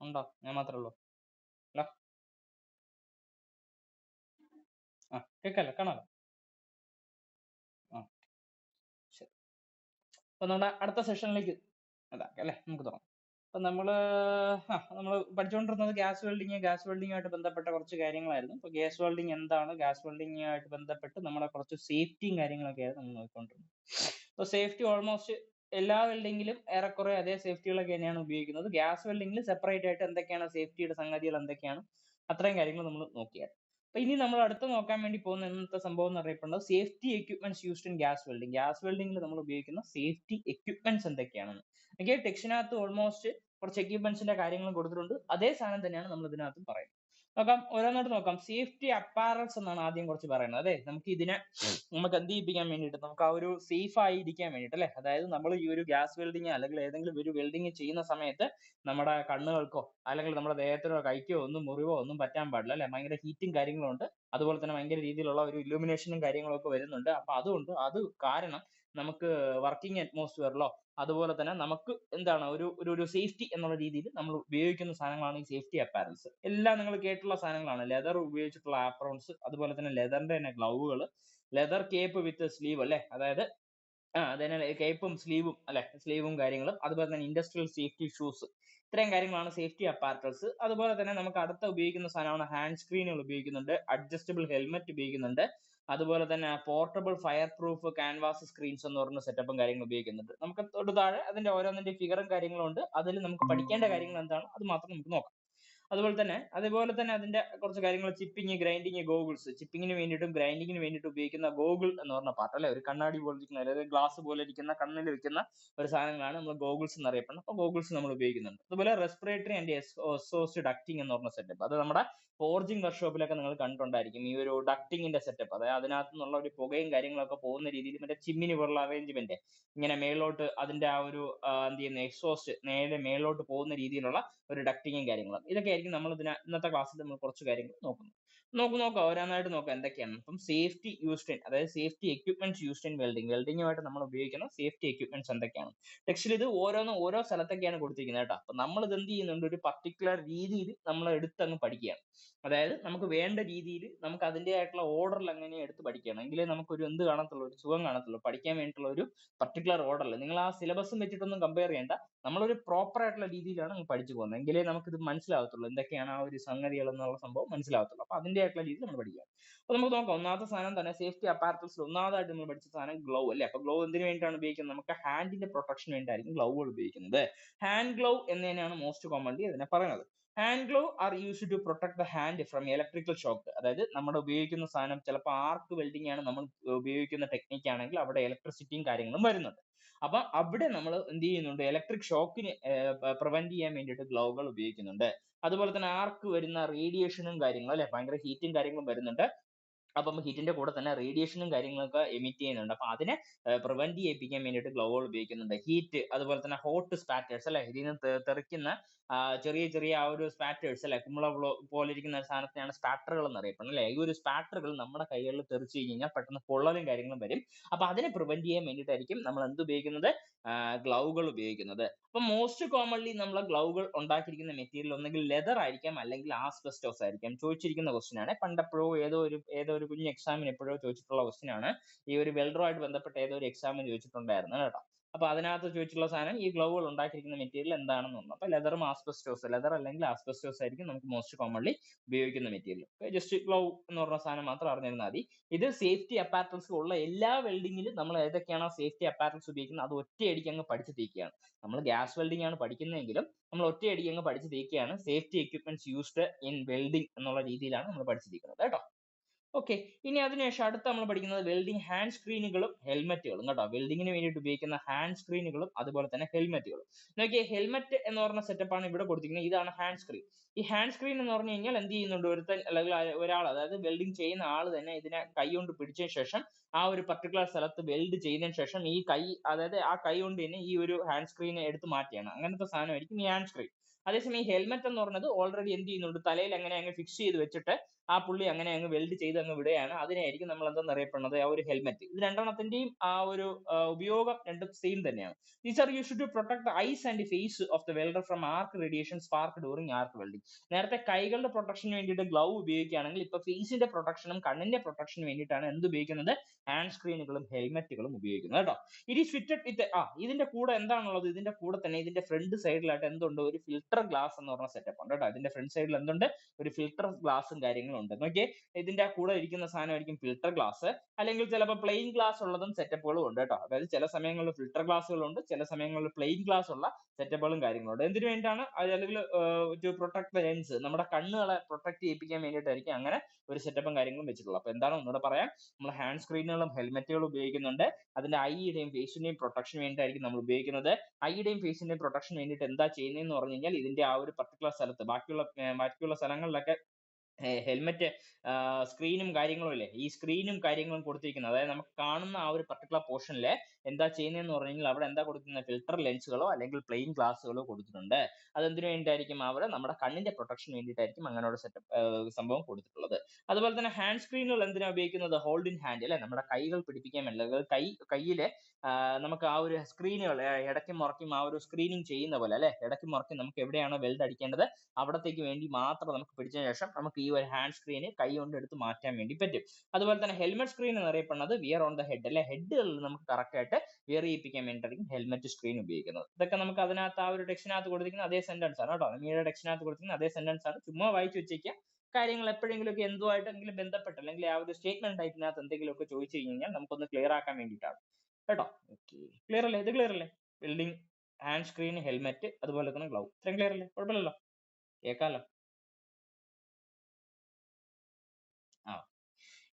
ഉണ്ടോ? ഞാൻ മാത്രമേ ഉള്ളൂ? ഹലോ? കേൾക്കാലോ, കാണാലോ? ആ, ശരി. അപ്പൊ നമ്മുടെ അടുത്ത സെഷനിലേക്ക് അതാക്കാം അല്ലേ, നമുക്ക് തുടങ്ങാം. അപ്പൊ നമ്മൾ പഠിച്ചുകൊണ്ടിരുന്നത് ഗ്യാസ് വെൽഡിങ്ങുമായിട്ട് ബന്ധപ്പെട്ട കുറച്ച് കാര്യങ്ങളായിരുന്നു. ഇപ്പൊ ഗ്യാസ് വെൽഡിങ് എന്താണ്, ഗ്യാസ് വെൽഡിങ്ങുമായിട്ട് ബന്ധപ്പെട്ട് നമ്മളെ കുറച്ച് സേഫ്റ്റിയും കാര്യങ്ങളൊക്കെയായിരുന്നു നമ്മൾ നോക്കിക്കൊണ്ടിരുന്നത്. അപ്പൊ സേഫ്റ്റി ഓൾമോസ്റ്റ് എല്ലാ വെൽഡിങ്ങിലും ഏറെക്കുറെ അതേ സേഫ്റ്റികളൊക്കെ തന്നെയാണ് ഉപയോഗിക്കുന്നത്. ഗ്യാസ് വെൽഡിങ്ങിൽ സെപ്പറേറ്റ് ആയിട്ട് എന്തൊക്കെയാണ് സേഫ്റ്റിയുടെ സംഗതികൾ എന്തൊക്കെയാണ്, അത്രയും കാര്യങ്ങൾ നമ്മൾ നോക്കിയായിരുന്നു. അപ്പൊ ഇനി നമ്മൾ അടുത്ത് നോക്കാൻ വേണ്ടി പോകുന്ന ഇന്നത്തെ സംഭവം എന്ന് അറിയപ്പെടുന്നത് safety equipments used in gas welding. Gas വെൽഡിങ്ങിൽ നമ്മൾ ഉപയോഗിക്കുന്ന സേഫ്റ്റി എക്യുപ്മെന്റ്സ് എന്തൊക്കെയാണെന്ന്. ഓക്കെ, ടെക്സ്റ്റിനകത്ത് ഓൾമോസ്റ്റ് കുറച്ച് എക്യുപ്മെന്റ്സിന്റെ കാര്യങ്ങൾ കൊടുത്തിട്ടുണ്ട്. അതേ സാധനം തന്നെയാണ് നമ്മൾ ഇതിനകത്ത് പറയുന്നത്. നോക്കാം, ഓരോന്നായിട്ട് നോക്കാം. സേഫ്റ്റി അപ്പാരൽസ് എന്നാണ് ആദ്യം കുറച്ച് പറയുന്നത്. അതെ, നമുക്ക് എന്ത് ചെയ്യിപ്പിക്കാൻ വേണ്ടിയിട്ട്, നമുക്ക് ആ ഒരു സേഫ് ആയി ഇരിക്കാൻ വേണ്ടിയിട്ട് അല്ലെ. അതായത് നമ്മൾ ഈ ഒരു ഗ്യാസ് വെൽഡിങ് അല്ലെങ്കിൽ ഏതെങ്കിലും ഒരു വെൽഡിങ് ചെയ്യുന്ന സമയത്ത് നമ്മുടെ കണ്ണുകൾക്കോ അല്ലെങ്കിൽ നമ്മുടെ ദേഹത്തിനോ കൈക്കോ ഒന്നും മുറിവോ ഒന്നും പറ്റാൻ പാടില്ല അല്ലെ. ഭയങ്കര ഹീറ്റും കാര്യങ്ങളും ഉണ്ട്. അതുപോലെ തന്നെ ഭയങ്കര രീതിയിലുള്ള ഒരു ഇലുമിനേഷനും കാര്യങ്ങളൊക്കെ വരുന്നുണ്ട്. അപ്പൊ അതുകൊണ്ട് അത് കാരണം നമുക്ക് വർക്കിംഗ് അറ്റ്മോസ്ഫിയറിലോ അതുപോലെ തന്നെ നമുക്ക് എന്താണ് ഒരു സേഫ്റ്റി എന്നുള്ള രീതിയിൽ നമ്മൾ ഉപയോഗിക്കുന്ന സാധനങ്ങളാണ് ഈ സേഫ്റ്റി അപ്പാരൽസ്. എല്ലാം നിങ്ങൾ കേട്ടുള്ള സാധനങ്ങളാണ്. ലെതർ ഉപയോഗിച്ചിട്ടുള്ള ആപ്രോൺസ്, അതുപോലെ തന്നെ ലെതറിന്റെ തന്നെ ഗ്ലൗവുകൾ, ലെതർ കേപ്പ് വിത്ത് സ്ലീവ് അല്ലെ, അതായത് അതന്നെ കേപ്പും സ്ലീവും അല്ലെ, സ്ലീവും കാര്യങ്ങളും, അതുപോലെ തന്നെ ഇൻഡസ്ട്രിയൽ സേഫ്റ്റി ഷൂസ്, ഇത്രയും കാര്യങ്ങളാണ് സേഫ്റ്റി അപ്പാരറ്റൽസ്. അതുപോലെ തന്നെ നമുക്ക് അടുത്ത ഉപയോഗിക്കുന്ന സാധനമാണ് ഹാൻഡ് സ്ക്രീനുകൾ ഉപയോഗിക്കുന്നുണ്ട്, അഡ്ജസ്റ്റബിൾ ഹെൽമെറ്റ് ഉപയോഗിക്കുന്നുണ്ട്, അതുപോലെ തന്നെ portable fire proof canvas screens എന്ന് പറഞ്ഞ സെറ്റപ്പും കാര്യങ്ങളും ഉപയോഗിക്കുന്നുണ്ട്. നമുക്ക് തൊട്ട് താഴെ അതിന്റെ ഓരോന്നിന്റെ ഫിഗറും കാര്യങ്ങളും ഉണ്ട്. അതിൽ നമുക്ക് പഠിക്കേണ്ട കാര്യങ്ങൾ എന്താണ് അത് മാത്രം നമുക്ക് നോക്കാം. അതുപോലെ തന്നെ അതിന്റെ കുറച്ച് കാര്യങ്ങൾ, ചിപ്പിംഗ്, ഗ്രൈൻഡിങ്, ഗോഗിൾസ്. ചിപ്പിങ്ങിന് വേണ്ടിയിട്ടും ഗ്രൈൻഡിങ്ങിന് വേണ്ടിയിട്ട് ഉപയോഗിക്കുന്ന ഗോഗിൾ എന്ന് പറഞ്ഞ പാർട്ട് അല്ലെ, ഒരു കണ്ണാടി പോലെ ഇരിക്കുന്ന, അതായത് ഗ്ലാസ് പോലെ ഇരിക്കുന്ന കണ്ണിൽ വെക്കുന്ന ഒരു സാധനങ്ങളാണ് നമ്മൾ ഗോഗിൾസ് എന്നറിയപ്പെടുന്നത്. അപ്പോൾ ഗോഗിൾസ് നമ്മൾ ഉപയോഗിക്കുന്നുണ്ട്. അതുപോലെ റെസ്പിറേറ്ററി ആൻഡ് എക്സോസ്റ്റ് ഡക്റ്റിംഗ് എന്ന് പറഞ്ഞ സെറ്റപ്പ്, അത് നമ്മുടെ ഫോർജിങ് വർക്ക്ഷോപ്പിലൊക്കെ നിങ്ങൾ കണ്ടിട്ടുണ്ടായിരിക്കും. ഈ ഒരു ഡക്റ്റിങ്ങിന്റെ സെറ്റപ്പ്, അതായത് അതിനകത്ത് നിന്നുള്ള ഒരു പുകയും കാര്യങ്ങളൊക്കെ പോകുന്ന രീതിയിൽ മറ്റേ ചിമ്മിനി പോലുള്ള അറേഞ്ച്മെന്റ്, ഇങ്ങനെ മേലോട്ട് അതിന്റെ ആ ഒരു എന്ത് ചെയ്യുന്ന എക്സോസ്റ്റ് നേരെ മേലോട്ട് പോകുന്ന രീതിയിലുള്ള ഒരു ഡക്റ്റിങ്ങും കാര്യങ്ങളും. ഇതൊക്കെ ആയിരിക്കും നമ്മൾ ഇന്നത്തെ ക്ലാസ്സിൽ നമ്മൾ കുറച്ച് കാര്യങ്ങൾ നോക്കുന്നത്. നോക്കാം, ഓരോന്നായിട്ട് നോക്കാം എന്തൊക്കെയാണ്. അപ്പം സേഫ്റ്റി യൂസ്ഡ് ഇൻ, അതായത് സേഫ്റ്റി എക്യുപ്മെന്റ്സ് യൂസ്ഡ് ഇൻ വെൽഡിങ്ങുമായിട്ട് നമ്മൾ ഉപയോഗിക്കുന്ന സേഫ്റ്റി എക്യുപ്മെന്റ്സ് എന്തൊക്കെയാണ്. ടെക്സ്റ്റിൽ ഇത് ഓരോ സ്ഥലത്തൊക്കെയാണ് കൊടുത്തിരിക്കുന്നത് കേട്ടോ. അപ്പൊ നമ്മൾ ഇത് എന്ത് ചെയ്യുന്നുണ്ട്, ഒരു പർട്ടിക്കുലർ രീതിയിൽ നമ്മൾ എടുത്തങ്ങ് പഠിക്കുകയാണ്. അതായത് നമുക്ക് വേണ്ട രീതിയിൽ നമുക്ക് അതിൻ്റെതായിട്ടുള്ള ഓർഡറിൽ അങ്ങനെ എടുത്ത് പഠിക്കണം. എങ്കിലേ നമുക്കൊരു എന്ത് കാണത്തുള്ളൂ, ഒരു സുഖം കാണത്തുള്ളൂ. പഠിക്കാൻ വേണ്ടിയിട്ടുള്ള ഒരു പർട്ടിക്കുലർ ഓർഡറിൽ നിങ്ങൾ ആ സിലബസും വെച്ചിട്ടൊന്നും കമ്പയർ ചെയ്യേണ്ട. നമ്മളൊരു പ്രോപ്പർ ആയിട്ടുള്ള രീതിയിലാണ് നമ്മൾ പഠിച്ചു പോകുന്നത്. എങ്കിലേ നമുക്കിത് മനസ്സിലാവത്തുള്ളൂ, എന്തൊക്കെയാണ് ആ ഒരു സംഗതികൾ എന്നുള്ള സംഭവം മനസ്സിലാവത്തുള്ളൂ. അപ്പൊ അതിന്റെ ആയിട്ടുള്ള രീതിയിൽ നമ്മൾ പഠിക്കുക. അപ്പൊ നമുക്ക് നോക്കാം. ഒന്നാമത്തെ സാധനം തന്നെ സേഫ്റ്റി അപ്പാരറ്റൽസിൽ ഒന്നാമതായിട്ട് നമ്മൾ പഠിച്ച സാധനം ഗ്ലൗ അല്ലേ. അപ്പൊ ഗ്ലൗ എന്തിനു വേണ്ടിയിട്ടാണ് ഉപയോഗിക്കുന്നത്, നമുക്ക് ഹാൻഡിന്റെ പ്രൊട്ടക്ഷന് വേണ്ടിയിട്ടായിരിക്കും ഗ്ലൗകൾ ഉപയോഗിക്കുന്നത്. ഹാൻഡ് ഗ്ലൗ എന്ന് തന്നെയാണ് മോസ്റ്റ് കോമൺലി അതിനെ പറയുന്നത്. Hand glove are used to protect the hand from electrical shock. അതായത് നമ്മുടെ ഉപയോഗിക്കുന്ന സാധനം ചിലപ്പോൾ ആർക്ക് വെൽഡിംഗ് ആണ് നമ്മൾ ഉപയോഗിക്കുന്ന ടെക്നിക്ക് ആണെങ്കിൽ അവിടെ ഇലക്ട്രിസിറ്റിയും കാര്യങ്ങളും വരുന്നുണ്ട്. അപ്പൊ അവിടെ നമ്മൾ എന്ത് ചെയ്യുന്നുണ്ട്, ഇലക്ട്രിക് ഷോക്കിന് പ്രിവെന്റ് ചെയ്യാൻ വേണ്ടിയിട്ട് ഗ്ലൗകൾ ഉപയോഗിക്കുന്നുണ്ട്. അതുപോലെ തന്നെ ആർക്ക് വരുന്ന റേഡിയേഷനും കാര്യങ്ങളും അല്ലെ, ഭയങ്കര ഹീറ്റും കാര്യങ്ങളും വരുന്നുണ്ട്. അപ്പം ഹീറ്റിന്റെ കൂടെ തന്നെ റേഡിയേഷനും കാര്യങ്ങളൊക്കെ എമിറ്റ് ചെയ്യുന്നുണ്ട്. അപ്പൊ അതിനെ പ്രിവെന്റ് ചെയ്യിപ്പിക്കാൻ വേണ്ടിയിട്ട് ഗ്ലൗകൾ ഉപയോഗിക്കുന്നുണ്ട്. ഹീറ്റ്, അതുപോലെ തന്നെ ഹോട്ട് സ്പാറ്റേഴ്സ് അല്ലെ, ഇതിൽ നിന്ന് തെറിക്കുന്ന ചെറിയ ചെറിയ ആ ഒരു സ്പാറ്റേഴ്സ് അല്ലെ, കുമ്പള പോലെ ഇരിക്കുന്ന സാധനത്തിനാണ് സ്പാറ്ററുകൾ എന്ന് അറിയപ്പെടുന്നത് അല്ലെ. ഈ ഒരു സ്പാറ്ററുകൾ നമ്മുടെ കൈകളിൽ തെറിച്ചു കഴിഞ്ഞാൽ പെട്ടെന്ന് പൊള്ളലും കാര്യങ്ങളും വരും. അപ്പൊ അതിനെ പ്രിവെന്റ് ചെയ്യാൻ വേണ്ടിയിട്ടായിരിക്കും നമ്മൾ എന്ത് ഉപയോഗിക്കുന്നത്, ഗ്ലൗകൾ ഉപയോഗിക്കുന്നത്. അപ്പൊ മോസ്റ്റ് കോമൺലി നമ്മൾ ഗ്ലൗകൾ ഉണ്ടാക്കിയിരിക്കുന്ന മെറ്റീരിയൽ ഒന്നെങ്കിൽ ലെതർ ആയിരിക്കാം, അല്ലെങ്കിൽ ആസ്ബസ്റ്റോസ് ആയിരിക്കാം. ചോദിച്ചിരിക്കുന്ന ക്വസ്റ്റ്യൻ ആണ്. പണ്ടെപ്പോഴോ ഏതോ ഒരു കുഞ്ഞ് എക്സാമിന് എപ്പോഴോ ചോദിച്ചിട്ടുള്ള ക്വസ്റ്റ്യൻ ആണ്. ഈ ഒരു വെൽഡറുമായിട്ട് ബന്ധപ്പെട്ട ഏതോ ഒരു എക്സാമിന് ചോദിച്ചിട്ടുണ്ടായിരുന്നു കേട്ടോ. അപ്പൊ അതിനകത്ത് ചോദിച്ചിട്ടുള്ള സാധനം ഈ ഗ്ലൗകൾ ഉണ്ടാക്കിയിരിക്കുന്ന മെറ്റീരിയൽ എന്താണെന്ന് പറഞ്ഞു. അപ്പൊ ലെതറും ആസ്ബസ്റ്റോസ്, ലെതർ അല്ലെങ്കിൽ ആസ്ബസ്റ്റോസ് ആയിരിക്കും നമുക്ക് മോസ്റ്റ് കോമൺലി ഉപയോഗിക്കുന്ന മെറ്റീരിയൽ. ജസ്റ്റ് ഗ്ലൗ എന്ന് പറഞ്ഞ സാധനം മാത്രം അറിഞ്ഞിരുന്നാൽ മതി. ഇത് സേഫ്റ്റി അപ്പാരറ്റൽസ് ഉള്ള എല്ലാ വെൽഡിങ്ങിലും നമ്മൾ ഏതൊക്കെയാണോ സേഫ്റ്റി അപ്പാരറ്റൽസ് ഉപയോഗിക്കുന്നത് അത് ഒറ്റയടിക്ക് അങ്ങ് പഠിച്ച് തീക്കുകയാണ്. നമ്മൾ ഗ്യാസ് വെൽഡിംഗ് ആണ് പഠിക്കുന്നതെങ്കിലും നമ്മൾ ഒറ്റയടിക്ക് അങ്ങ് പഠിച്ച് തീക്കുകയാണ്. Safety equipments used in welding എന്നുള്ള രീതിയിലാണ് നമ്മൾ പഠിച്ച് തീക്കുന്നത് കേട്ടോ. ഓക്കെ, ഇനി അതിനുശേഷം അടുത്ത നമ്മൾ പഠിക്കുന്നത് വെൽഡിംഗ് ഹാൻഡ് സ്ക്രീനുകളും ഹെൽമെറ്റുകളും കേട്ടോ. വെൽഡിങ്ങിന് വേണ്ടിയിട്ട് ഉപയോഗിക്കുന്ന ഹാൻഡ് സ്ക്രീനുകളും അതുപോലെ തന്നെ ഹെൽമെറ്റുകളും. നോക്കിയേ, ഹെൽമെറ്റ് എന്ന് പറഞ്ഞ സെറ്റപ്പാണ് ഇവിടെ കൊടുത്തിരിക്കുന്നത്. ഇതാണ് ഹാൻഡ് സ്ക്രീൻ. ഈ ഹാൻഡ് സ്ക്രീൻ എന്ന് പറഞ്ഞു കഴിഞ്ഞാൽ എന്ത് ചെയ്യുന്നുണ്ട്, ഒരുത്തൻ അല്ലെങ്കിൽ ഒരാൾ, അതായത് വെൽഡിങ് ചെയ്യുന്ന ആൾ തന്നെ ഇതിനെ കൈ കൊണ്ട് പിടിച്ചതിന് ശേഷം ആ ഒരു പർട്ടിക്കുലർ സ്ഥലത്ത് വെൽഡ് ചെയ്തതിന് ശേഷം ഈ കൈ, അതായത് ആ കൈ കൊണ്ട് തന്നെ ഈ ഒരു ഹാൻഡ് സ്ക്രീനെ എടുത്ത് മാറ്റിയാണ്. അങ്ങനത്തെ സാധനമായിരിക്കും ഈ ഹാൻഡ് സ്ക്രീൻ. അതേസമയം ഈ ഹെൽമെറ്റ് എന്ന് പറയുന്നത് ഓൾറെഡി എന്ത് ചെയ്യുന്നുണ്ട്, തലയിൽ അങ്ങനെ അങ്ങ് ഫിക്സ് ചെയ്ത് വെച്ചിട്ട് ആ പുള്ളി അങ്ങനെ അങ്ങ് വെൽഡ് ചെയ്ത് അങ്ങ് വിടുകയാണ്. അതിനെയായിരിക്കും നമ്മൾ എന്തെന്ന് അറിയപ്പെടുന്നത് ആ ഒരു ഹെൽമെറ്റ്. ഇത് രണ്ടെണ്ണത്തിന്റെയും ആ ഒരു ഉപയോഗം രണ്ടും സെയിം തന്നെയാണ്. These are used to protect the eyes and face of the welder from arc radiation sparked during arc welding. നേരത്തെ കൈകളുടെ പ്രൊട്ടക്ഷന് വേണ്ടിയിട്ട് ഗ്ലൗ ഉപയോഗിക്കുകയാണെങ്കിൽ ഇപ്പൊ ഫേസിന്റെ പ്രൊട്ടക്ഷനും കണ്ണിന്റെ പ്രൊട്ടക്ഷന് വേണ്ടിയിട്ടാണ് എന്ത് ഉപയോഗിക്കുന്നത്? ഹാൻഡ് സ്ക്രീനുകളും ഹെൽമെറ്റുകളും ഉപയോഗിക്കുന്നത് കേട്ടോ. ഇറ്റ് ഈസ് ഫിറ്റഡ് വിത്ത് ഇതിന്റെ കൂടെ എന്താണുള്ളത്? ഇതിന്റെ കൂടെ തന്നെ ഇതിന്റെ ഫ്രണ്ട് സൈഡിലായിട്ട് എന്തുണ്ട്? ഒരു ഫിൽട്ടർ ഗ്ലാസ് എന്ന് പറഞ്ഞ സെറ്റപ്പ് ഉണ്ട് കേട്ടോ. ഇതിന്റെ ഫ്രണ്ട് സൈഡിൽ എന്തുണ്ട്? ഒരു ഫിൽട്ടർ ഗ്ലാസും കാര്യങ്ങളും ഉണ്ട്. നോക്കിയേ, ഇതിന്റെ കൂടെ ഇരിക്കുന്ന സാധനമായിരിക്കും ഫിൽട്ടർ ഗ്ലാസ്, അല്ലെങ്കിൽ ചിലപ്പോൾ പ്ലെയിൻ ഗ്ലാസ് ഉള്ളതും സെറ്റപ്പുകളും ഉണ്ട് കേട്ടോ. അതായത് ചില സമയങ്ങളിൽ ഫിൽട്ടർ ഗ്ലാസ്സുകളുണ്ട്, ചില സമയങ്ങളിൽ പ്ലെയിൻ ഗ്ലാസ് ഉള്ള സെറ്റപ്പുകളും കാര്യങ്ങളുണ്ട്. എന്തിനു വേണ്ടിയിട്ടാണ്? അല്ലെങ്കിൽ ടു പ്രൊട്ടക്ട് ദ ലെൻസ്, നമ്മുടെ കണ്ണുകളെ പ്രൊട്ടക്ട് ചെയ്യിപ്പിക്കാൻ വേണ്ടിയിട്ടായിരിക്കും അങ്ങനെ ഒരു സെറ്റപ്പും കാര്യങ്ങളും വെച്ചിട്ടുള്ളത്. അപ്പൊ എന്താണ് ഒന്നുകൂടെ പറയാം, നമ്മൾ ഹാൻഡ് സ്ക്രീനുകളും ഹെൽമെറ്റുകളും ഉപയോഗിക്കുന്നുണ്ട്. അതിന്റെ ഐയുടെയും ഫേസിന്റെയും പ്രൊട്ടക്ഷന് വേണ്ടിയിട്ടായിരിക്കും നമ്മൾ ഉപയോഗിക്കുന്നത്. ഐയുടെയും ഫേസിന്റെയും പ്രൊട്ടക്ഷന് വേണ്ടിയിട്ട് എന്താ ചെയ്യുന്നതെന്ന് പറഞ്ഞു കഴിഞ്ഞാൽ ഇതിന്റെ ആ ഒരു പർട്ടിക്കുലർ സ്ഥലത്ത്, ബാക്കിയുള്ള സ്ഥലങ്ങളിലൊക്കെ ഹെൽമെറ്റ് സ്ക്രീനും കാര്യങ്ങളും ഇല്ലേ, ഈ സ്ക്രീനും കാര്യങ്ങളും കൊടുത്തിരിക്കുന്നത്, അതായത് നമുക്ക് കാണുന്ന ആ ഒരു പർട്ടിക്കുലർ പോർഷനിൽ എന്താ ചെയ്യുന്നതെന്ന് പറഞ്ഞു കഴിഞ്ഞാൽ അവിടെ എന്താ കൊടുക്കുന്നത്? ഫിൽട്ടർ ലെൻസുകളോ അല്ലെങ്കിൽ പ്ലെയിൻ ഗ്ലാസ്സുകളോ കൊടുത്തിട്ടുണ്ട്. അതെന്തിനു വേണ്ടിയിട്ടായിരിക്കും? അവിടെ നമ്മുടെ കണ്ണിന്റെ പ്രൊട്ടക്ഷന് വേണ്ടിയിട്ടായിരിക്കും അങ്ങനെ ഒരു സെറ്റപ്പ് സംഭവം കൊടുത്തിട്ടുള്ളത്. അതുപോലെ തന്നെ ഹാൻഡ് സ്ക്രീനുകൾ എന്തിനാണ് ഉപയോഗിക്കുന്നത്? ഹോൾഡ് ഇൻ ഹാൻഡ് അല്ലെ, നമ്മുടെ കൈകൾ പിടിപ്പിക്കാൻ വേണ്ടി, കയ്യില് നമുക്ക് ആ ഒരു സ്ക്രീനുകൾ ഇടയ്ക്കും മറക്കും ആ ഒരു സ്ക്രീനിങ് ചെയ്യുന്ന പോലെ അല്ലെ, ഇടയ്ക്കും മറക്കും നമുക്ക് എവിടെയാണോ വെൽഡ് അടിക്കേണ്ടത് അവിടത്തേക്ക് വേണ്ടി മാത്രം നമുക്ക് പിടിച്ചതിന് ശേഷം നമുക്ക് ഈ ഒരു ഹാൻഡ് സ്ക്രീന് കൈ കൊണ്ട് എടുത്ത് മാറ്റാൻ വേണ്ടി പറ്റും. അതുപോലെ തന്നെ ഹെൽമെറ്റ് സ്ക്രീൻ എന്നറിയപ്പെടുന്നത് വിയർ ഓൺ ദ ഹെഡ് അല്ലെ, ഹെഡുകളിൽ നമുക്ക് കറക്റ്റ് ആയിട്ട് വിയർ ചെയ്യിപ്പിക്കാൻ വേണ്ടിയിട്ടായിരിക്കും ഹെൽമെറ്റ് സ്ക്രീൻ ഉപയോഗിക്കുന്നത്. ഇതൊക്കെ നമുക്ക് അതിനകത്ത് ആ ഒരു ടെക്സ്റ്റിനകത്ത് കൊടുത്തിരിക്കുന്ന അതേ സെന്റൻസ് ആണ് കേട്ടോ. മീഡിയ ടെക്സ്റ്റിനകത്ത് കൊടുത്തിരിക്കുന്ന അതേ സെന്റൻസ് ആണ്. ചുമ്മാ വായിച്ചു വെച്ചേക്കുക. കാര്യങ്ങൾ എപ്പോഴെങ്കിലും ഒക്കെ എന്തുമായിട്ടെങ്കിലും ബന്ധപ്പെട്ട് അല്ലെങ്കിൽ ആ ഒരു സ്റ്റേറ്റ്മെന്റ് ടൈപ്പിനകത്ത് എന്തെങ്കിലുമൊക്കെ ചോദിച്ചു കഴിഞ്ഞാൽ നമുക്കൊന്ന് ക്ലിയർ ആക്കാൻ വേണ്ടിയിട്ടാണ് കേട്ടോ. ഓക്കെ, ക്ലിയർ അല്ലേ? ഇത് ക്ലിയർ അല്ലേ? വെൽഡിംഗ്, ഹാൻഡ് സ്ക്രീൻ, ഹെൽമെറ്റ്, അതുപോലെ തന്നെ ഗ്ലൗ, ഇത്രയും ക്ലിയർ അല്ലേ? കുഴപ്പമില്ലല്ലോ, കേൾക്കാമല്ലോ. ആ,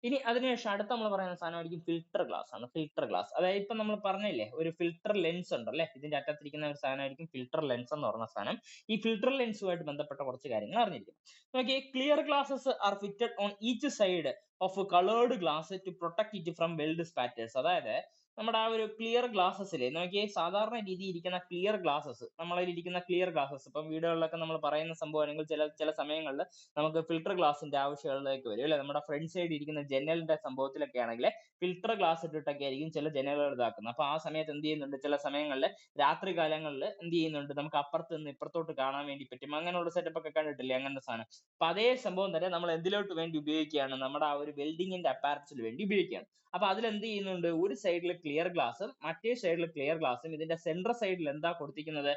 ഇനി അതിനുശേഷം അടുത്ത നമ്മൾ പറയുന്ന സാധനമായിരിക്കും ഫിൽട്ടർ ഗ്ലാസ് ആണ്. ഫിൽട്ടർ ഗ്ലാസ്, അതായത് ഇപ്പൊ നമ്മൾ പറഞ്ഞില്ലേ ഒരു ഫിൽട്ടർ ലെൻസ് ഉണ്ടല്ലേ, ഇതിന്റെ അറ്റത്തിരിക്കുന്ന ഒരു സാധനമായിരിക്കും ഫിൽട്ടർ ലെൻസ് എന്ന് പറഞ്ഞ സാധനം. ഈ ഫിൽട്ടർ ലെൻസുമായിട്ട് ബന്ധപ്പെട്ട കുറച്ച് കാര്യങ്ങൾ അറിഞ്ഞിരിക്കും. നോക്കിയേ, clear glasses are fitted on each side of coloured glass to protect it from weld spatters. അതായത് നമ്മുടെ ആ ഒരു ക്ലിയർ ഗ്ലാസസിലെ നോക്കിയേ, സാധാരണ രീതിയിൽ ഇരിക്കുന്ന ക്ലിയർ ഗ്ലാസസ്, നമ്മളിൽ ഇരിക്കുന്ന ക്ലിയർ ഗ്ലാസസ്, ഇപ്പം വീടുകളിലൊക്കെ നമ്മൾ പറയുന്ന സംഭവമാണെങ്കിൽ ചില സമയങ്ങളിൽ നമുക്ക് ഫിൽട്ടർ ഗ്ലാസിന്റെ ആവശ്യങ്ങളിലേക്ക് വരും അല്ലെ. നമ്മുടെ ഫ്രണ്ട് സൈഡ് ഇരിക്കുന്ന ജനലിന്റെ സംഭവത്തിലൊക്കെ ആണെങ്കിൽ ഫിൽട്ടർ ഗ്ലാസ് ഇട്ടിട്ടൊക്കെ ആയിരിക്കും ചില ജനലുകൾ ഇതാക്കുന്നത്. അപ്പൊ ആ സമയത്ത് എന്ത് ചെയ്യുന്നുണ്ട്? ചില സമയങ്ങളിൽ രാത്രി കാലങ്ങളിൽ എന്ത് ചെയ്യുന്നുണ്ട്? നമുക്ക് അപ്പുറത്ത് നിന്ന് ഇപ്പുറത്തോട്ട് കാണാൻ വേണ്ടി പറ്റും. അങ്ങനെയുള്ള സെറ്റപ്പ് ഒക്കെ കണ്ടിട്ടില്ലേ? അങ്ങനത്തെ സാധനം. അപ്പൊ അതേ സംഭവം തന്നെ നമ്മൾ എന്തിലോട്ട് വേണ്ടി ഉപയോഗിക്കുകയാണ്? നമ്മുടെ ആ ഒരു വെൽഡിങ്ങിന്റെ അപ്പാരറ്റ്സിൽ വേണ്ടി ഉപയോഗിക്കുകയാണ്. അപ്പൊ അതിൽ എന്ത് ചെയ്യുന്നുണ്ട്? ഒരു സൈഡിൽ ക്ലിയർ ഗ്ലാസും മറ്റേ സൈഡിൽ ക്ലിയർ ഗ്ലാസും, ഇതിന്റെ സെൻട്രൽ സൈഡിൽ എന്താ കൊടുത്തിരിക്കുന്നത്?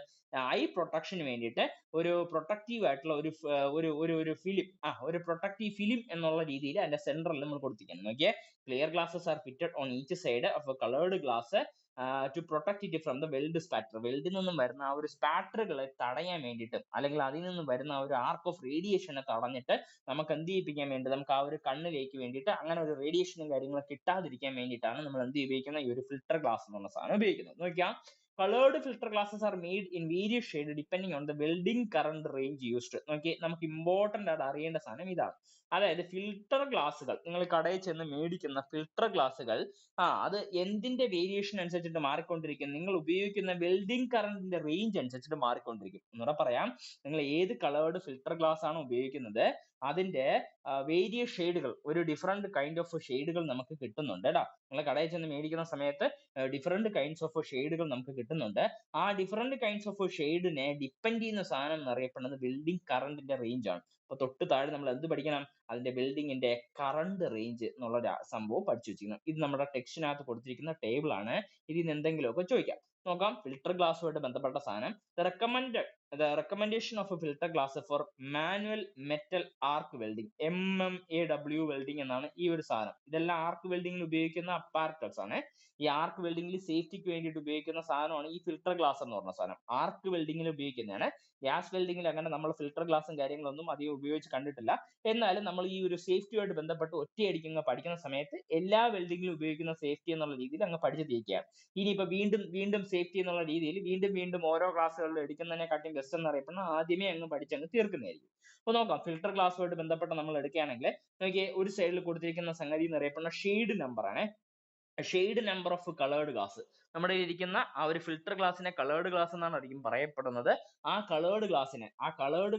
ഐ പ്രൊട്ടക്ഷന് വേണ്ടിയിട്ട് ഒരു പ്രൊട്ടക്റ്റീവ് ആയിട്ടുള്ള ഒരു ഫിലിം, ഒരു പ്രൊട്ടക്റ്റീവ് ഫിലിം എന്നുള്ള രീതിയിൽ അതിന്റെ സെൻട്രൽ നമ്മൾ കൊടുത്തിരിക്കുന്നത്. നോക്കിയേ, clear glasses are fitted on each side of a coloured glass to protect it from the weld spatter. വെൽഡിൽ നിന്നും വരുന്ന ആ ഒരു സ്പാറ്ററുകളെ തടയാൻ വേണ്ടിയിട്ട്, അല്ലെങ്കിൽ അതിൽ നിന്നും വരുന്ന ആ ഒരു ആർക്ക് ഓഫ് റേഡിയേഷനെ തടഞ്ഞിട്ട് നമുക്ക് എന്ത് ചെയ്യിപ്പിക്കാൻ വേണ്ടി, നമുക്ക് ആ ഒരു കണ്ണിലേക്ക് വേണ്ടിയിട്ട് അങ്ങനെ ഒരു റേഡിയേഷനും കാര്യങ്ങളും കിട്ടാതിരിക്കാൻ വേണ്ടിയിട്ടാണ് നമ്മൾ എന്ത് ഉപയോഗിക്കുന്ന ഈ ഒരു ഫിൽട്ടർ ഗ്ലാസ് എന്നുള്ള സാധനം ഉപയോഗിക്കുന്നത്. നോക്കിയാൽ, colored filter glasses are made in various shades depending on the welding current range used. നോക്കി, നമുക്ക് ഇമ്പോർട്ടന്റ് ആയിട്ട് അറിയേണ്ട സാധനം ഇതാണ്. അതായത് ഫിൽട്ടർ ഗ്ലാസുകൾ, നിങ്ങൾ കടയിൽ ചെന്ന് മേടിക്കുന്ന ഫിൽട്ടർ ഗ്ലാസുകൾ അത് എന്തിന്റെ വേരിയേഷൻ അനുസരിച്ചിട്ട് മാറിക്കൊണ്ടിരിക്കും? നിങ്ങൾ ഉപയോഗിക്കുന്ന വെൽഡിംഗ് കറന്റിന്റെ റേഞ്ച് അനുസരിച്ചിട്ട് മാറിക്കൊണ്ടിരിക്കും. എന്നൂടെ പറയാം, നിങ്ങൾ ഏത് കളേർഡ് ഫിൽട്ടർ ഗ്ലാസ് ആണ് ഉപയോഗിക്കുന്നത് അതിന്റെ വേരിയസ് ഷെയ്ഡുകൾ, ഒരു ഡിഫറെന്റ് കൈൻഡ് ഓഫ് ഷെയ്ഡുകൾ നമുക്ക് കിട്ടുന്നുണ്ട് കേട്ടോ. നിങ്ങൾ കടയിൽ ചെന്ന് മേടിക്കുന്ന സമയത്ത് ഡിഫറെന്റ് കൈൻഡ്സ് ഓഫ് ഷെയ്ഡുകൾ നമുക്ക് കിട്ടുന്നുണ്ട്. ആ ഡിഫറെന്റ് കൈൻഡ്സ് ഓഫ് ഷെയ്ഡിനെ ഡിപ്പെൻഡ് ചെയ്യുന്ന സാധനം എന്നറിയപ്പെടുന്നത് വെൽഡിംഗ് കറന്റിന്റെ റേഞ്ച് ആണ്. അപ്പൊ തൊട്ട് താഴെ നമ്മൾ എന്ത് പഠിക്കണം? അതിന്റെ വെൽഡിങ്ങിന്റെ കറണ്ട് റേഞ്ച് എന്നുള്ള ഒരു സംഭവം പഠിച്ചു വെച്ചിരിക്കണം. ഇത് നമ്മുടെ ടെക്സ്റ്റിനകത്ത് കൊടുത്തിരിക്കുന്ന ടേബിൾ ആണ്. ഇതിൽ നിന്ന് എന്തെങ്കിലുമൊക്കെ ചോദിക്കാം. നോക്കാം, ഫിൽട്ടർ ഗ്ലാസുമായിട്ട് ബന്ധപ്പെട്ട സാധനം. The recommendation of a filter glass for manual metal arc welding, MMAW welding എന്നാണ് ഈ ഒരു സാധനം. ഇതെല്ലാം ആർക്ക് വെൽഡിങ്ങിൽ ഉപയോഗിക്കുന്ന അപ്പാരറ്റസ് ആണ്. ഈ ആർക്ക് വെൽഡിങ്ങിൽ സേഫ്റ്റിക്ക് വേണ്ടിയിട്ട് ഉപയോഗിക്കുന്ന സാധനമാണ് ഈ ഫിൽട്ടർ ഗ്ലാസ് എന്ന് പറഞ്ഞ സാധനം. ആർക്ക് വെൽഡിങ്ങിൽ ഉപയോഗിക്കുന്നതാണ്. ഗ്യാസ് വെൽഡിങ്ങിൽ അങ്ങനെ നമ്മൾ ഫിൽട്ടർ ഗ്ലാസും കാര്യങ്ങളൊന്നും അധികം ഉപയോഗിച്ച് കണ്ടിട്ടില്ല. എന്നാലും നമ്മൾ ഈ ഒരു സേഫ്റ്റിയുമായിട്ട് ബന്ധപ്പെട്ട് ഒറ്റയടിക്ക് പഠിക്കുന്ന സമയത്ത് എല്ലാ വെൽഡിങ്ങിലും ഉപയോഗിക്കുന്ന സേഫ്റ്റി എന്നുള്ള രീതിയിൽ അങ്ങ് പഠിച്ചു തീർക്കുകയാണ്. ഇനിയിപ്പോ വീണ്ടും സേഫ്റ്റി എന്നുള്ള രീതിയിൽ വീണ്ടും ഓരോ ക്ലാസ്സുകളിൽ എടുക്കുന്നതിനെക്കാട്ടും ബെസ്റ്റ് എന്നറിയപ്പെടുന്ന ആദ്യമേ അങ്ങ് പഠിച്ചങ്ങ് തീർക്കുന്നതായിരിക്കും. അപ്പൊ നോക്കാം, ഫിൽട്ടർ ഗ്ലാസുമായിട്ട് ബന്ധപ്പെട്ട് നമ്മൾ എടുക്കുകയാണെങ്കിൽ നോക്കിയേ, ഒരു സൈഡിൽ കൊടുത്തിരിക്കുന്ന സംഗതി എന്നറിയപ്പെടുന്ന ഷെയ്ഡ് നമ്പർ ആണ്. Shade number of coloured glass. നമ്മുടെ ഇരിക്കുന്ന ആ ഒരു ഫിൽട്ടർ ഗ്ലാസിനെ കളേർഡ് ഗ്ലാസ് എന്നാണ് ആയിരിക്കും പറയപ്പെടുന്നത്. ആ കളേർഡ്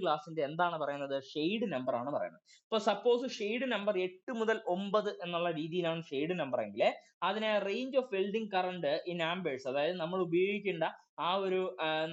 ഗ്ലാസിന്റെ എന്താണ് പറയുന്നത്, ഷെയ്ഡ് നമ്പർ ആണ് പറയുന്നത്. ഇപ്പൊ സപ്പോസ് ഷെയ്ഡ് നമ്പർ 8 മുതൽ 9 എന്നുള്ള രീതിയിലാണ് ഷെയ്ഡ് നമ്പർ എങ്കിൽ അതിനെ range of welding current in amperes, അതായത് നമ്മൾ ഉപയോഗിക്കേണ്ട ആ ഒരു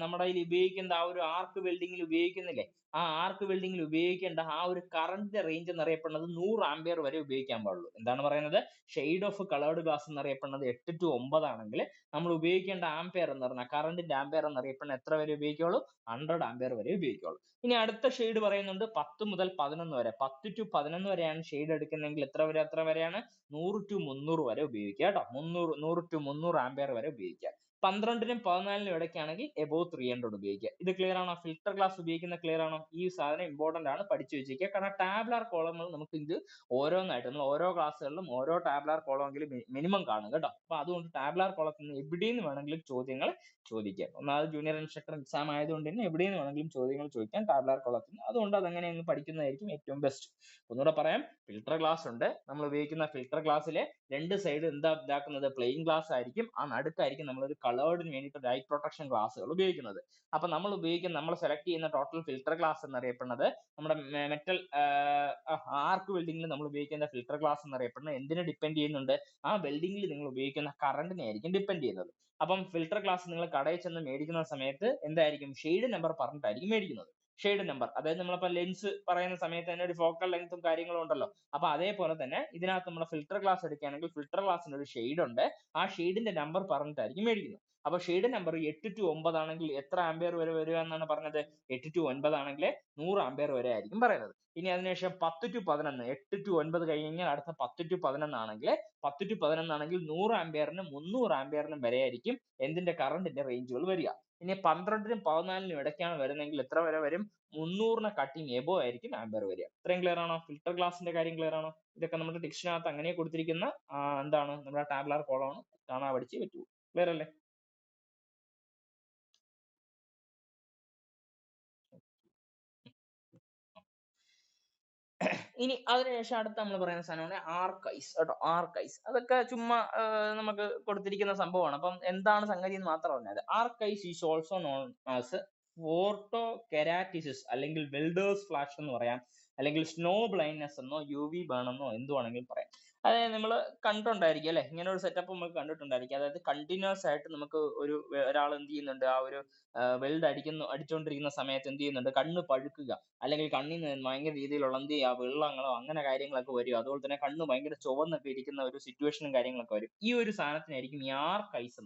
നമ്മുടെ കയ്യിൽ ഉപയോഗിക്കേണ്ട ആ ഒരു ആർക്ക് വെൽഡിങ്ങിൽ ഉപയോഗിക്കുന്നില്ലേ, ആ ആർക്ക് വെൽഡിങ്ങിൽ ഉപയോഗിക്കേണ്ട ആ ഒരു കറണ്ടിന്റെ റേഞ്ച് എന്നറിയപ്പെടുന്നത് 100 ആംപിയർ വരെ ഉപയോഗിക്കാൻ പാടുള്ളൂ. എന്താണ് പറയുന്നത്, ഷെയ്ഡ് ഓഫ് കളേർഡ് ഗ്ലാസ് എന്നറിയപ്പെടുന്നത് 8 to 9 ആണെങ്കിൽ നമ്മൾ ഉപയോഗിക്കേണ്ട ആംപിയർ എന്ന് പറഞ്ഞാൽ കറണ്ടിന്റെ ആംപിയർ എന്നറിയപ്പെടുന്നത് എത്ര വരെ ഉപയോഗിക്കുള്ളൂ, 100 ആംപിയർ വരെ ഉപയോഗിക്കുള്ളൂ. ഇനി അടുത്ത ഷെയ്ഡ് പറയുന്നുണ്ട് 10 മുതൽ 11 വരെ. 10 to 11 വരെയാണ് ഷെയ്ഡ് എടുക്കുന്നതെങ്കിൽ എത്ര വരെയാണ്, 100 to 300 വരെ ഉപയോഗിക്കുക കേട്ടോ. 100 to 300 ആംപിയർ വരെ ഉപയോഗിക്കുക. 12നും 14നും ഇടയ്ക്കാണെങ്കിൽ എബോവ് 300 ഉപയോഗിക്കുക. ഇത് ക്ലിയർ ആണോ? ഫിൽട്ടർ ഗ്ലാസ് ഉപയോഗിക്കുന്ന ക്ലിയർ ആണോ? ഈ സാധനം ഇമ്പോർട്ടന്റ് ആണ്, പഠിച്ചു വെച്ചിരിക്കുക. കാരണം ടാബ്ലാർ കോളങ്ങൾ നമുക്ക് ഇത് ഓരോന്നായിട്ട് നമ്മൾ ഓരോ ക്ലാസ്സുകളിലും ഓരോ ടാബ്ലാർ കോളമെങ്കിലും മിനിമം കാണും കേട്ടോ. അപ്പൊ അതുകൊണ്ട് ടാബ്ലാർ കോളത്തിൽ നിന്ന് എവിടെയും വേണമെങ്കിലും ചോദ്യങ്ങൾ ചോദിക്കാം. ഒന്നാമത് ജൂനിയർ ഇൻസ്ട്രക്ടർ എക്സാം ആയതുകൊണ്ട് തന്നെ എവിടെയും വേണമെങ്കിലും ചോദ്യങ്ങൾ ചോദിക്കാം ടാബ്ലാർ കോളത്തിൽ നിന്ന്. അതുകൊണ്ട് അതെങ്ങനെയെന്ന് പഠിക്കുന്നതായിരിക്കും ഏറ്റവും ബെസ്റ്റ്. ഒന്നുകൂടെ പറയാം, ഫിൽട്ടർ ഗ്ലാസ് ഉണ്ട്. നമ്മൾ ഉപയോഗിക്കുന്ന ഫിൽട്ടർ ഗ്ലാസ്സിലെ രണ്ട് സൈഡ് ഇതാക്കുന്നത് പ്ലെയിൻ ഗ്ലാസ് ആയിരിക്കും. ആ നടുക്കായിരിക്കും നമ്മളൊരു കളേർഡിന് വേണ്ടിയിട്ട് ലൈറ്റ് പ്രൊട്ടക്ഷൻ ഗ്ലാസ്സുകൾ ഉപയോഗിക്കുന്നത്. അപ്പൊ നമ്മൾ സെലക്ട് ചെയ്യുന്ന ടോട്ടൽ ഫിൽട്ടർ ഗ്ലാസ് എന്നറിയപ്പെടുന്നത് നമ്മുടെ മെറ്റൽ ആർക്ക് വെൽഡിംഗിൽ നമ്മൾ ഉപയോഗിക്കുന്ന ഫിൽട്ടർ ഗ്ലാസ് എന്നറിയപ്പെടുന്നത് എന്തിനെ ഡിപ്പെൻഡ് ചെയ്യുന്നുണ്ട്, ആ വെൽഡിംഗിൽ നിങ്ങൾ ഉപയോഗിക്കുന്ന കറണ്ടിനെ ആയിരിക്കും ഡിപ്പെൻഡ് ചെയ്യുന്നത്. അപ്പം ഫിൽട്ടർ ഗ്ലാസ് നിങ്ങൾ കടയിൽ ചെന്ന് മേടിക്കുന്ന സമയത്ത് എന്തായിരിക്കും, ഷെയ്ഡ് നമ്പർ പറഞ്ഞിട്ടായിരിക്കും മേടിക്കുന്നത്. ഷെയ്ഡ് നമ്പർ, അതായത് നമ്മളിപ്പോൾ ലെൻസ് പറയുന്ന സമയത്ത് തന്നെ ഒരു ഫോക്കൽ ലെങ്ത്തും കാര്യങ്ങളും ഉണ്ടല്ലോ. അപ്പൊ അതേപോലെ തന്നെ ഇതിനകത്ത് നമ്മൾ ഫിൽട്ടർ ഗ്ലാസ് എടുക്കുകയാണെങ്കിൽ ഫിൽട്ടർ ഗ്ലാസിന് ഒരു ഷെയ്ഡ് ഉണ്ട്. ആ ഷെയ്ഡിന്റെ നമ്പർ പറഞ്ഞിട്ടായിരിക്കും മേടിക്കുന്നത്. അപ്പൊ ഷെയ്ഡ് നമ്പർ 8 to 9 ആണെങ്കിൽ എത്ര ആംപിയർ വരെ വരിക എന്നാണ് പറഞ്ഞത്, 8 to 9 ആണെങ്കിൽ 100 ആംപിയർ വരെ ആയിരിക്കും പറയുന്നത്. ഇനി അതിനുശേഷം 10 to 11, 8 to 9 കഴിഞ്ഞാൽ അടുത്ത 10 to 11 ആണെങ്കിൽ 100 ആംപിയറിനും 300 ആംപിയറിനും വരെ ആയിരിക്കും എന്തിന്റെ കറണ്ടിന്റെ റേഞ്ചുകൾ വരിക. ഇനി 12നും 14നും ഇടയ്ക്കാണ് വരുന്നതെങ്കിൽ എത്ര വരെ വരും, 300നെ കട്ടിങ് എബോ ആയിരിക്കും ആംപിയർ വരിക. ഇത്രയും ക്ലിയർ ആണോ? ഫിൽട്ടർ ഗ്ലാസിന്റെ കാര്യം ക്ലിയർ ആണോ? ഇതൊക്കെ നമ്മുടെ ടെക്സ്റ്റിനകത്ത് അങ്ങനെ കൊടുത്തിരിക്കുന്ന എന്താണ് നമ്മുടെ ടാബ്ലാർ കോളമാണ്, കാണാൻ പഠിച്ചേ പറ്റൂ. ക്ലിയർ അല്ലേ? ഇനി അതിനുശേഷം അടുത്ത നമ്മൾ പറയുന്ന സാധനമാണ് ആർക്കൈസ് കേട്ടോ. ആർക്കൈസ് അതൊക്കെ ചുമ്മാ നമുക്ക് കൊടുത്തിരിക്കുന്ന സംഭവമാണ്. അപ്പം എന്താണ് സംഗതി എന്ന് മാത്രം പറഞ്ഞത്. Arc eyes is also known as photo keratitis അല്ലെങ്കിൽ വെൽഡേഴ്സ് ഫ്ലാഷ് എന്ന് പറയാം, അല്ലെങ്കിൽ സ്നോ ബ്ലൈൻഡ്നെസ് എന്നോ UV ബേൺ എന്നോ എന്തുവാണെങ്കിലും പറയാം. അതായത് നമ്മൾ കണ്ടിട്ടുണ്ടായിരിക്കും അല്ലെ, ഇങ്ങനെ ഒരു സെറ്റപ്പ് നമുക്ക് കണ്ടിട്ടുണ്ടായിരിക്കും. അതായത് കണ്ടിന്യൂസ് ആയിട്ട് നമുക്ക് ഒരാൾ എന്ത് ചെയ്യുന്നുണ്ട്, ആ ഒരു വെൽഡ് അടിച്ചുകൊണ്ടിരിക്കുന്ന സമയത്ത് എന്ത് ചെയ്യുന്നുണ്ട്, കണ്ണ് പഴുക്കുക, അല്ലെങ്കിൽ കണ്ണിൽ നിന്ന് ഭയങ്കര രീതിയിലുള്ള എന്ത് ചെയ്യുക, വെള്ളങ്ങളോ അങ്ങനെ കാര്യങ്ങളൊക്കെ വരും. അതുപോലെ തന്നെ കണ്ണ് ഭയങ്കര ചുവന്നൊക്കെ ഇരിക്കുന്ന ഒരു സിറ്റുവേഷനും കാര്യങ്ങളൊക്കെ വരും. ഈ ഒരു സാധനത്തിനായിരിക്കും ഈ ആർക്കൈസ്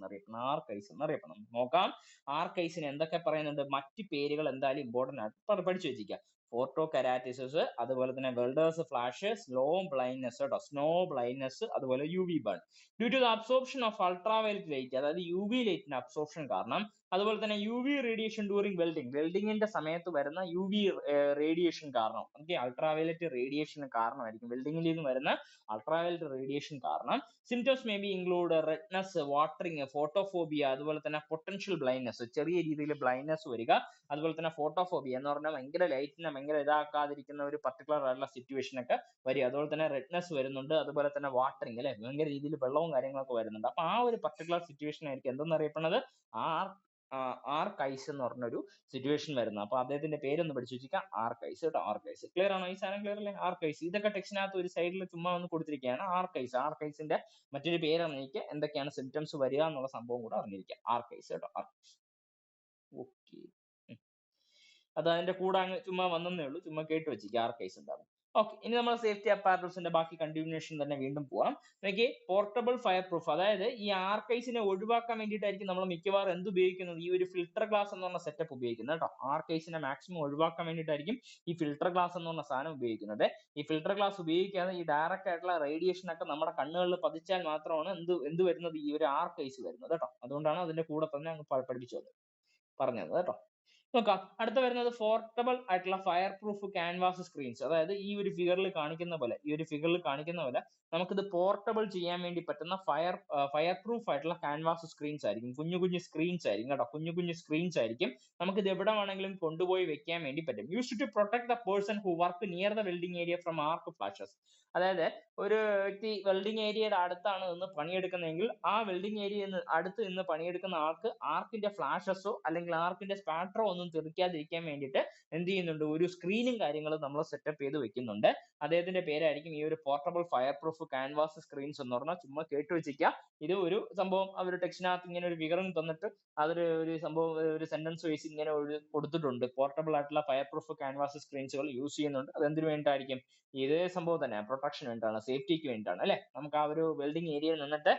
എന്നറിയപ്പെടുന്നത്. നോക്കാം, ആർക്കൈസിന് എന്തൊക്കെ പറയുന്നുണ്ട്, മറ്റ് പേരുകൾ എന്തായാലും ഇമ്പോർട്ടന്റ് ആയിട്ട് പഠിച്ചു വെച്ചിരിക്കുക. ഫോട്ടോ കെരാറ്റിസിസ്, അതുപോലെ തന്നെ വെൽഡേഴ്സ് ഫ്ലാഷ്, സ്നോ ബ്ലൈൻഡ്നെസ് കേട്ടോ, സ്നോ ബ്ലൈൻഡ്നെസ്, അതുപോലെ UV burn due to the absorption of ultraviolet light, അതായത് UV ലൈറ്റിന്റെ അബ്സോർപ്ഷൻ കാരണം, അതുപോലെ തന്നെ UV റേഡിയേഷൻ ഡ്യൂറിങ് വെൽഡിങ്ങിന്റെ സമയത്ത് വരുന്ന UV റേഡിയേഷൻ കാരണം, ഓക്കെ, അൾട്രാവയലറ്റ് റേഡിയേഷൻ കാരണമായിരിക്കും, വെൽഡിങ്ങിൽ നിന്ന് വരുന്ന അൾട്രാവയലറ്റ് റേഡിയേഷൻ കാരണം. Symptoms may be include redness, watering, photophobia, അതുപോലെ തന്നെ പൊട്ടൻഷ്യൽ ബ്ലൈൻഡ്നെസ്, ചെറിയ രീതിയിൽ ബ്ലൈൻഡ്നെസ് വരിക, അതുപോലെ തന്നെ ഫോട്ടോഫോബിയ എന്ന് പറഞ്ഞാൽ ഭയങ്കര ലൈറ്റിനെ ഭയങ്കര ഇതാക്കാതിരിക്കുന്ന ഒരു പർട്ടിക്കുലർ ആയിട്ടുള്ള സിറ്റുവേഷൻ ഒക്കെ വരിക. അതുപോലെ തന്നെ റെഡ്നെസ് വരുന്നുണ്ട്, അതുപോലെ തന്നെ വാട്ടറിങ് അല്ലെ, ഭയങ്കര രീതിയിൽ വെള്ളവും കാര്യങ്ങളൊക്കെ വരുന്നുണ്ട്. അപ്പൊ ആ ഒരു പർട്ടിക്കുലർ സിറ്റുവേഷൻ ആയിരിക്കും എന്തെന്നറിയപ്പെടുന്നത് ആർക്കൈസ് എന്ന് പറഞ്ഞൊരു സിറ്റുവേഷൻ വരുന്നത്. അപ്പൊ അദ്ദേഹത്തിന്റെ പേരൊന്ന് പഠിച്ചു വെച്ചിരിക്കുക, ആർക്കൈസ് കേട്ടോ. ആർക്കൈസ് ക്ലിയർ ആണോ? ഈ സാധനം ക്ലിയർ അല്ലേ? ആർക്കൈസ് ഇതൊക്കെ ടെക്സ്റ്റിനകത്ത് ഒരു സൈഡിൽ ചുമ്മാ ഒന്ന് കൊടുത്തിരിക്കുകയാണ്. ആർക്കൈസിന്റെ മറ്റൊരു പേര് അറിഞ്ഞിരിക്കുക, എന്തൊക്കെയാണ് സിംറ്റംസ് വരിക എന്നുള്ള സംഭവം കൂടെ അറിഞ്ഞിരിക്കുക. ആർക്കൈസ് കേട്ടോ. ഓക്കെ, അത് അതിന്റെ കൂടെ അങ്ങ് ചുമ്മാ വന്നേ ഉള്ളൂ, ചുമ്മാ കേട്ട് വെച്ചിരിക്കുക ആർക്കൈസ് ഉണ്ടാവും. ഓക്കെ, ഇനി നമ്മൾ സേഫ്റ്റി അപ്പാരറ്റൽസിന്റെ ബാക്കി കണ്ടിന്യൂഷൻ തന്നെ വീണ്ടും പോവാം. നോക്കി, പോർട്ടബിൾ ഫയർ പ്രൂഫ്, അതായത് ഈ ആർക്കൈസിനെ ഒഴിവാക്കാൻ വേണ്ടിയിട്ടായിരിക്കും നമ്മൾ മിക്കവാറും എന്ത് ഉപയോഗിക്കുന്നത്, ഈ ഒരു ഫിൽട്ടർ ഗ്ലാസ് എന്ന് പറഞ്ഞ സെറ്റപ്പ് ഉപയോഗിക്കുന്നത് കേട്ടോ. ആർക്കൈസിനെ മാക്സിമം ഒഴിവാക്കാൻ വേണ്ടിയിട്ടായിരിക്കും ഈ ഫിൽട്ടർ ഗ്ലാസ് എന്ന് പറഞ്ഞ സാധനം ഉപയോഗിക്കുന്നത്. ഈ ഫിൽട്ടർ ഗ്ലാസ് ഉപയോഗിക്കാതെ ഈ ഡയറക്റ്റ് ആയിട്ടുള്ള റേഡിയേഷൻ ഒക്കെ നമ്മുടെ കണ്ണുകളിൽ പതിച്ചാൽ മാത്രമാണ് എന്ത് വരുന്നത്, ഈ ഒരു ആർക്കൈസ് വരുന്നത് കേട്ടോ. അതുകൊണ്ടാണ് അതിന്റെ കൂടെ തന്നെ അങ്ങ് പഠിപ്പിച്ചു പറഞ്ഞത് കേട്ടോ. നോക്കാം. അടുത്ത വരുന്നത് പോർട്ടബിൾ ആയിട്ടുള്ള ഫയർ പ്രൂഫ് ക്യാൻവാസ് സ്ക്രീൻസ്. അതായത് ഈ ഒരു ഫിഗറിൽ കാണിക്കുന്ന പോലെ നമുക്കിത് പോർട്ടബിൾ ചെയ്യാൻ വേണ്ടി പറ്റുന്ന ഫയർ പ്രൂഫ് ആയിട്ടുള്ള ക്യാൻവാസ് സ്ക്രീൻസ് ആയിരിക്കും. കുഞ്ഞു കുഞ്ഞു സ്ക്രീൻസ് ആയിരിക്കും കേട്ടോ. കുഞ്ഞു കുഞ്ഞു സ്ക്രീൻസ് ആയിരിക്കും. നമുക്കിത് എവിടെ വേണമെങ്കിലും കൊണ്ടുപോയി വെക്കാൻ വേണ്ടി പറ്റും. Used to protect the person who work near the welding area from arc flashes. അതായത് ഒരു വ്യക്തി വെൽഡിംഗ് ഏരിയയുടെ അടുത്താണ് നിന്ന് പണിയെടുക്കുന്നതെങ്കിൽ ആ വെൽഡിംഗ് ഏരിയ അടുത്ത് നിന്ന് പണിയെടുക്കുന്ന ആൾക്ക് ആർക്കിന്റെ ഫ്ലാഷസോ അല്ലെങ്കിൽ ആർക്കിന്റെ സ്പാട്ടറോ ഒന്നും തെറിക്കാതിരിക്കാൻ വേണ്ടിയിട്ട് എന്ത് ചെയ്യുന്നുണ്ട്, ഒരു സ്ക്രീനും കാര്യങ്ങളും നമ്മൾ സെറ്റപ്പ് ചെയ്ത് വെക്കുന്നുണ്ട്. അദ്ദേഹത്തിന്റെ പേരായിരിക്കും ഈ ഒരു portable fire proof canvas screens എന്ന് പറഞ്ഞാൽ. ചുമ്മാ കേട്ടു വെച്ചിരിക്കുക. ഇത് ഒരു സംഭവം അവർ ടെക്സ്റ്റിനകത്ത് ഇങ്ങനെ ഒരു വിവരം തന്നിട്ട് അതൊരു ഒരു സംഭവം ഒരു സെന്റൻസ് വൈസ് ഇങ്ങനെ ഒരു കൊടുത്തിട്ടുണ്ട്. പോർട്ടബിൾ ആയിട്ടുള്ള ഫയർ പ്രൂഫ് ക്യാൻവാസ് സ്ക്രീൻസുകൾ യൂസ് ചെയ്യുന്നുണ്ട്. അത് എന്തിനു വേണ്ടിയിട്ടായിരിക്കും? ഇതേ സംഭവം തന്നെ, പ്രൊട്ടക്ഷൻ വേണ്ടിയിട്ടാണ്, സേഫ്റ്റിക്ക് വേണ്ടിയിട്ടാണ് അല്ലെ. നമുക്ക് ആ ഒരു വെൽഡിംഗ് ഏരിയയിൽ നിന്നിട്ട്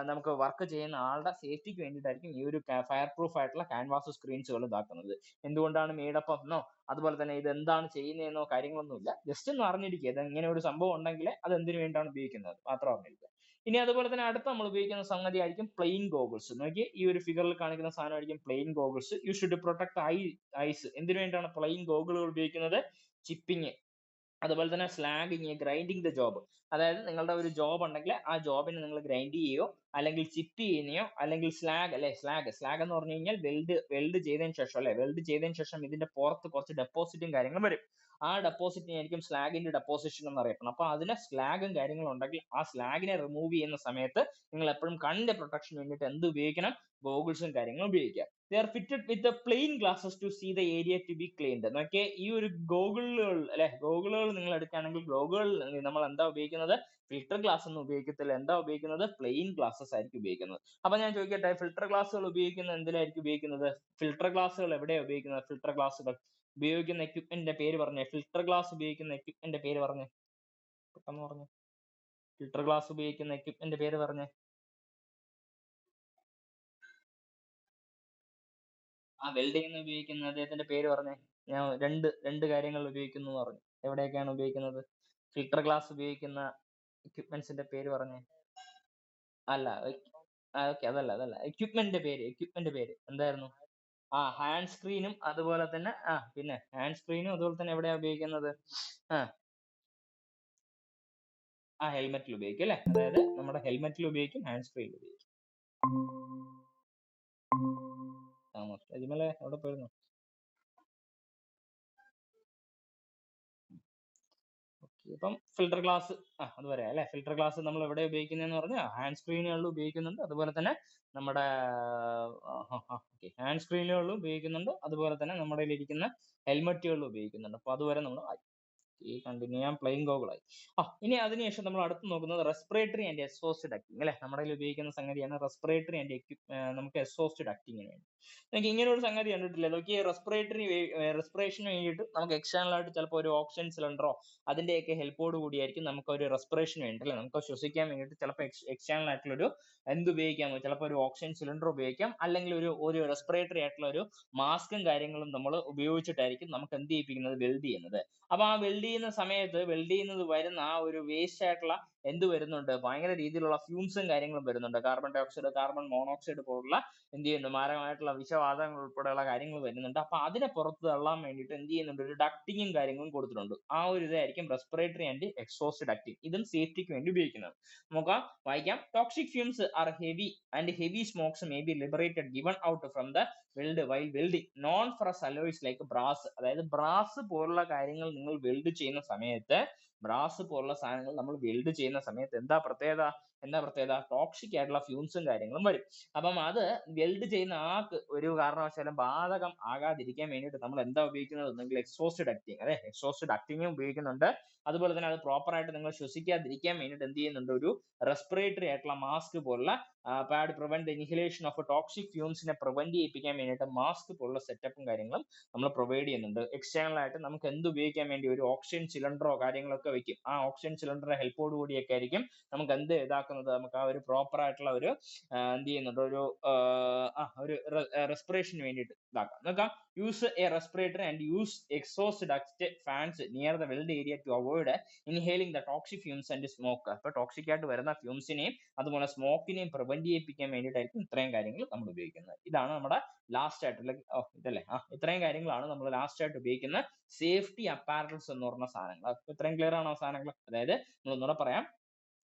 നമുക്ക് വർക്ക് ചെയ്യുന്ന ആളുടെ സേഫ്റ്റിക്ക് വേണ്ടിയിട്ടായിരിക്കും ഈ ഒരു ഫയർ പ്രൂഫ് ആയിട്ടുള്ള ക്യാൻവാസ് സ്ക്രീൻസുകൾ ഇതാക്കുന്നത്. എന്തുകൊണ്ടാണ് മേഡപ്പ് എന്നോ അതുപോലെ തന്നെ ഇത് എന്താണ് ചെയ്യുന്നതെന്നോ കാര്യങ്ങളൊന്നുമില്ല. ജസ്റ്റ് ഒന്ന് അറിഞ്ഞിരിക്കുക, ഇത് ഇങ്ങനെ ഒരു സംഭവം ഉണ്ടെങ്കിൽ അത് എന്തിനു വേണ്ടിയാണ് ഉപയോഗിക്കുന്നത് മാത്രം അറിഞ്ഞിരിക്കുക. ഇനി അതുപോലെ തന്നെ അടുത്ത നമ്മൾ ഉപയോഗിക്കുന്ന സംഗതി ആയിരിക്കും പ്ലെയിൻ ഗോഗിൾസ്. നോക്കി, ഈ ഒരു ഫിഗറിൽ കാണിക്കുന്ന സാധനമായിരിക്കും plain goggles. You should protect eyes. എന്തിനു വേണ്ടിയാണ് പ്ലെയിൻ ഗോഗിളുകൾ ഉപയോഗിക്കുന്നത്? ചിപ്പിങ്, അതുപോലെ തന്നെ സ്ലാഗിങ്, ഗ്രൈൻഡിങ് ദ ജോബ്. അതായത് നിങ്ങളുടെ ഒരു ജോബ് ഉണ്ടെങ്കിൽ ആ ജോബിനെ നിങ്ങൾ ഗ്രൈൻഡ് ചെയ്യോ അല്ലെങ്കിൽ ചിപ്പ് ചെയ്യുന്നയോ അല്ലെങ്കിൽ സ്ലാഗ് എന്ന് പറഞ്ഞു കഴിഞ്ഞാൽ വെൽഡ് ചെയ്തതിന് ശേഷം വെൽഡ് ചെയ്തതിന് ശേഷം ഇതിന്റെ പുറത്ത് കുറച്ച് ഡെപ്പോസിറ്റും കാര്യങ്ങളും വരും. ആ ഡെപ്പോസിറ്റിനെ ആയിരിക്കും സ്ലാഗിന്റെ ഡെപ്പോസിഷൻ എന്ന് അറിയപ്പെടുന്നത്. അപ്പൊ അതിന് സ്ലാഗും കാര്യങ്ങളും ഉണ്ടെങ്കിൽ ആ സ്ലാഗിനെ റിമൂവ് ചെയ്യുന്ന സമയത്ത് നിങ്ങൾ എപ്പോഴും കണ്ണിന്റെ പ്രൊട്ടക്ഷന് വേണ്ടിയിട്ട് എന്ത് ഉപയോഗിക്കണം? ഗോഗിൾസും കാര്യങ്ങളും ഉപയോഗിക്കുക. They are fitted with the plain glasses to see the area to be cleaned. നോക്കിയേ, ഈ ഒരു ഗോഗിളുകൾ ഗോഗിളുകൾ നിങ്ങൾ എടുക്കുകയാണെങ്കിൽ ഗോഗിൾ നമ്മൾ എന്താ ഉപയോഗിക്കുന്നത്? ഫിൽട്ടർ ഗ്ലാസ് ഒന്നും ഉപയോഗിക്കത്തില്ല. എന്താ ഉപയോഗിക്കുന്നത്? പ്ലെയിൻ ഗ്ലാസസ് ആയിരിക്കും ഉപയോഗിക്കുന്നത്. അപ്പൊ ഞാൻ ചോദിക്കട്ടെ, ഫിൽട്ടർ ഗ്ലാസുകൾ ഉപയോഗിക്കുന്നത് എന്തിനായിരിക്കും ഉപയോഗിക്കുന്നത്? ഫിൽട്ടർ ഗ്ലാസുകൾ എവിടെയാണ് ഉപയോഗിക്കുന്നത്? ഫിൽട്ടർ ഗ്ലാസുകൾ ഉപയോഗിക്കുന്ന എക്യുപ്മെന്റിന്റെ പേര് പറഞ്ഞേ. ഫിൽട്ടർ ഗ്ലാസ് ഉപയോഗിക്കുന്ന എക്യുപ്മെന്റിന്റെ പേര് പറഞ്ഞേ, പെട്ടെന്ന് പറഞ്ഞേ. ഫിൽട്ടർ ഗ്ലാസ് ഉപയോഗിക്കുന്ന എക്യുപ്മെന്റിന്റെ പേര് പറഞ്ഞേ. ആ വെൽഡിങ്ങിന് ഉപയോഗിക്കുന്ന അദ്ദേഹത്തിന്റെ പേര് പറഞ്ഞേ. ഞാൻ രണ്ട് കാര്യങ്ങൾ ഉപയോഗിക്കുന്നു എന്ന് പറഞ്ഞു. എവിടെയൊക്കെയാണ് ഉപയോഗിക്കുന്നത്? ഫിൽട്ടർ ഗ്ലാസ് ഉപയോഗിക്കുന്ന എക്യുപ്മെന്റ്സിന്റെ പേര് പറഞ്ഞേ. അല്ല, ഓക്കെ, അതല്ല എക്യുപ്മെന്റിന്റെ പേര് എന്തായിരുന്നു? ആ, ഹാൻഡ് സ്ക്രീനും അതുപോലെ തന്നെ പിന്നെ ഹാൻഡ് സ്ക്രീനും അതുപോലെ തന്നെ എവിടെയാ ഉപയോഗിക്കുന്നത്? ആ ഹെൽമെറ്റിൽ ഉപയോഗിക്കും അല്ലെ. അതായത് നമ്മുടെ ഹെൽമെറ്റിൽ ഉപയോഗിക്കും, ഹാൻഡ് സ്ക്രീനിൽ ഉപയോഗിക്കും. അജ്മലെ എവിടെ പോയിരുന്നു? ഇപ്പം ഫിൽട്ടർ ഗ്ലാസ് അത് പറയാം അല്ലെ. ഫിൽട്ടർ ഗ്ലാസ് നമ്മൾ എവിടെ ഉപയോഗിക്കുന്നതെന്ന് പറഞ്ഞാൽ ഹാൻഡ് സ്ക്രീനുകളിൽ ഉപയോഗിക്കുന്നുണ്ട്. അതുപോലെ തന്നെ നമ്മുടെ ഹാൻഡ് സ്ക്രീനുകളിൽ ഉപയോഗിക്കുന്നുണ്ട്. അതുപോലെ തന്നെ നമ്മുടെ ഇരിക്കുന്ന ഹെൽമെറ്റുകളിൽ ഉപയോഗിക്കുന്നുണ്ട്. അപ്പൊ അതുവരെ നമ്മൾ കണ്ടിന്യൂ ചെയ്യാം. പ്ലെയിൻ ഗോഗിൾ ആയി. ഇനി അതിനുശേഷം നമ്മൾ അടുത്ത് നോക്കുന്നത് റെസ്പിറേറ്ററി ആൻഡ് എക്സോസ്റ്റ് ഡക്റ്റിംഗ് അല്ലെ. നമ്മുടെ ഉപയോഗിക്കുന്ന സംഗതിയാണ് റെസ്പിറേറ്ററി ആൻഡ് നമുക്ക് എക്സോസ്റ്റ് ഡക്റ്റിങ്ങിന് വേണ്ടി. നമുക്ക് ഇങ്ങനെ ഒരു സംഗതി കണ്ടിട്ടില്ല. നോക്കി, റെസ്പിറേഷന് വേണ്ടിയിട്ട് നമുക്ക് എക്സ്റ്റേണൽ ആയിട്ട് ചിലപ്പോൾ ഒരു ഓക്സിജൻ സിലിണ്ടറോ അതിന്റെയൊക്കെ ഹെൽപ്പോട് കൂടിയായിരിക്കും നമുക്ക് ഒരു റെസ്പിറേഷന് വേണ്ടി അല്ലെ, നമുക്ക് ശ്വസിക്കാൻ വേണ്ടിയിട്ട് ചിലപ്പോൾ എക്സ്റ്റേണൽ ആയിട്ടുള്ള ഒരു എന്ത് ഉപയോഗിക്കാം? ചിലപ്പോൾ ഒരു ഓക്സിജൻ സിലിണ്ടർ ഉപയോഗിക്കാം, അല്ലെങ്കിൽ ഒരു റെസ്പിറേറ്ററി ആയിട്ടുള്ള ഒരു മാസ്കും കാര്യങ്ങളും നമ്മൾ ഉപയോഗിച്ചിട്ടായിരിക്കും നമുക്ക് എന്ത് ചെയ്യിപ്പിക്കുന്നത്? വെൽഡ് ചെയ്യുന്നത്. അപ്പൊ ആ വെൽഡ് ചെയ്യുന്ന സമയത്ത് വെൽഡ് ചെയ്യുന്നത് വരുന്ന ആ ഒരു വേസ്റ്റ് ആയിട്ടുള്ള എന്ത് വരുന്നുണ്ട്? ഭയങ്കര രീതിയിലുള്ള ഫ്യൂംസും കാര്യങ്ങളും വരുന്നുണ്ട്. Carbon dioxide, carbon monoxide പോലുള്ള എന്ത് ചെയ്യുന്നു? മാരകമായിട്ടുള്ള വിഷവാതകങ്ങൾ ഉൾപ്പെടെയുള്ള കാര്യങ്ങൾ വരുന്നുണ്ട്. അപ്പൊ അതിനെ പുറത്ത് തള്ളാൻ വേണ്ടിയിട്ട് എന്ത് ചെയ്യുന്നുണ്ട്? ഒരു ഡക്റ്റിങ്ങും കാര്യങ്ങളും കൊടുത്തിട്ടുണ്ട്. ആ ഒരു ഇതായിരിക്കും റെസ്പിറേറ്ററി ആൻഡ് എക്സോസ്റ്റ് ഡക്റ്റിംഗ്. ഇതും സേഫ്റ്റിക്ക് വേണ്ടി ഉപയോഗിക്കുന്നത്. നമുക്ക് വായിക്കാം. Toxic fumes are heavy and heavy smokes may be liberated given out from the weld while welding non ferrous alloys like brass. അതായത് ബ്രാസ് പോലുള്ള കാര്യങ്ങൾ നിങ്ങൾ വെൽഡ് ചെയ്യുന്ന സമയത്ത്, ബ്രാസ് പോലുള്ള സാധനങ്ങൾ നമ്മൾ വെൽഡ് ചെയ്യുന്ന സമയത്ത് എന്താ പ്രത്യേകത? ടോക്സിക് ആയിട്ടുള്ള ഫ്യൂംസും കാര്യങ്ങളും വരും. അപ്പം അത് വെൽഡ് ചെയ്യുന്ന ആൾക്ക് ഒരു കാരണവശാലും ബാധകം ആകാതിരിക്കാൻ വേണ്ടിയിട്ട് നമ്മൾ എന്താ ഉപയോഗിക്കുന്നത്? ഒന്നെങ്കിൽ എക്സോസ്റ്റ് ഡക്റ്റിംഗ്, അതെ, എക്സോസ്റ്റ് ഡക്റ്റിംഗും ഉപയോഗിക്കുന്നുണ്ട്. അതുപോലെ തന്നെ അത് പ്രോപ്പർ ആയിട്ട് നിങ്ങൾ ശ്വസിക്കാതിരിക്കാൻ വേണ്ടിയിട്ട് എന്ത് ചെയ്യുന്നുണ്ട്? ഒരു റെസ്പിറേറ്ററി ആയിട്ടുള്ള മാസ്ക് പോലുള്ള pad prevent inhalation of toxic ഫ്യൂംസിനെ പ്രിവെന്റ് ചെയ്യിപ്പിക്കാൻ വേണ്ടിയിട്ട് മാസ്ക് പോലുള്ള സെറ്റപ്പും കാര്യങ്ങളും നമ്മൾ പ്രൊവൈഡ് ചെയ്യുന്നുണ്ട്. എക്സ്റ്റേണൽ ആയിട്ട് നമുക്ക് എന്ത് ഉപയോഗിക്കാൻ വേണ്ടി? ഒരു ഓക്സിജൻ സിലിണ്ടറോ കാര്യങ്ങളൊക്കെ വെക്കും. ആ ഓക്സിജൻ സിലിണ്ടറിന്റെ ഹെൽപ്പോട് കൂടിയൊക്കെ ആയിരിക്കും നമുക്ക് എന്ത് എന്താക്കുന്നത്, നമുക്ക് ആ ഒരു പ്രോപ്പർ ആയിട്ടുള്ള ഒരു എന്ത് ചെയ്യുന്നുണ്ട്, ഒരു റെസ്പിറേഷന് വേണ്ടിയിട്ട് ഇതാക്കാം. നോക്കാം, use a respirator and use exhaust duct fans near the weld area to avoid inhaling the toxic fumes and smoke. അപ്പൊ ടോക്സിക് ആയിട്ട് വരുന്ന ഫ്യൂംസിനെയും അതുപോലെ സ്മോക്കിനെയും പ്രിവെന്റ് ചെയ്യിപ്പിക്കാൻ വേണ്ടിയിട്ടായിരിക്കും ഇത്രയും കാര്യങ്ങൾ നമ്മൾ ഉപയോഗിക്കുന്നത്. ഇതാണ് നമ്മുടെ ലാസ്റ്റ് ആയിട്ടുള്ള ഇതല്ലേ, ഇത്രയും കാര്യങ്ങളാണ് നമ്മൾ ലാസ്റ്റ് ആയിട്ട് ഉപയോഗിക്കുന്ന സേഫ്റ്റി അപ്പാരൽസ് എന്ന് പറഞ്ഞ സാധനങ്ങൾ. ഇത്രയും ക്ലിയർ ആണോ സാധനങ്ങൾ? അതായത് നമ്മൾ ഒന്നുകൂടെ പറയാം,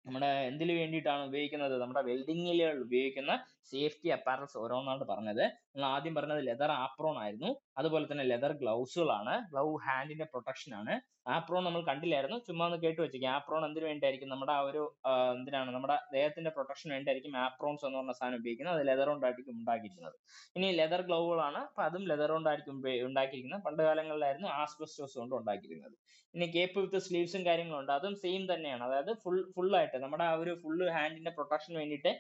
നമ്മുടെ എന്തിനു വേണ്ടിയിട്ടാണ് ഉപയോഗിക്കുന്നത്, നമ്മുടെ വെൽഡിങ്ങിൽ ഉപയോഗിക്കുന്ന സേഫ്റ്റി അപ്പാരൽസ് ഓരോന്നാണ് പറഞ്ഞത്. നമ്മൾ ആദ്യം പറഞ്ഞത് ലെതർ ആപ്രോൺ ആയിരുന്നു, അതുപോലെ തന്നെ ലെതർ ഗ്ലൗസുകളാണ്, ഹാൻഡിന്റെ പ്രൊട്ടക്ഷൻ ആണ്. ആപ്രോൺ നമ്മൾ കണ്ടില്ലായിരുന്നു, ചുമ്മാ ഒന്ന് കേട്ട് വെച്ചേക്കാം. ആപ്രോൺ എന്തിനു വേണ്ടിയായിരിക്കും, നമ്മുടെ ആ ഒരു എന്തിനാണ്, നമ്മുടെ ദേഹത്തിന്റെ പ്രൊട്ടക്ഷൻ വേണ്ടിയായിരിക്കും ആപ്രോൺസ് എന്ന് പറഞ്ഞ സാധനം ഉപയോഗിക്കുന്നത്. അത് ലെതർ കൊണ്ടായിരിക്കും ഉണ്ടാക്കിയിരിക്കുന്നത്. ഇനി ലെതർ ഗ്ലൗകളാണ്, അപ്പൊ അതും ലെതർ കൊണ്ടായിരിക്കും ഉണ്ടാക്കിയിരിക്കുന്നത്. പണ്ട് കാലങ്ങളിലായിരുന്നു ആസ്ബസ്റ്റോസ് കൊണ്ട് ഉണ്ടാക്കിയിരുന്നത്. ഇനി കേപ്പ് വിത്ത് സ്ലീവ്സും കാര്യങ്ങളും ഉണ്ട്, അതും സെയിം തന്നെയാണ്. അതായത് ഫുൾ ആയിട്ട് നമ്മുടെ ആ ഒരു ഫുള്ള് ഹാൻഡിന്റെ പ്രൊട്ടക്ഷന് വേണ്ടിയിട്ട്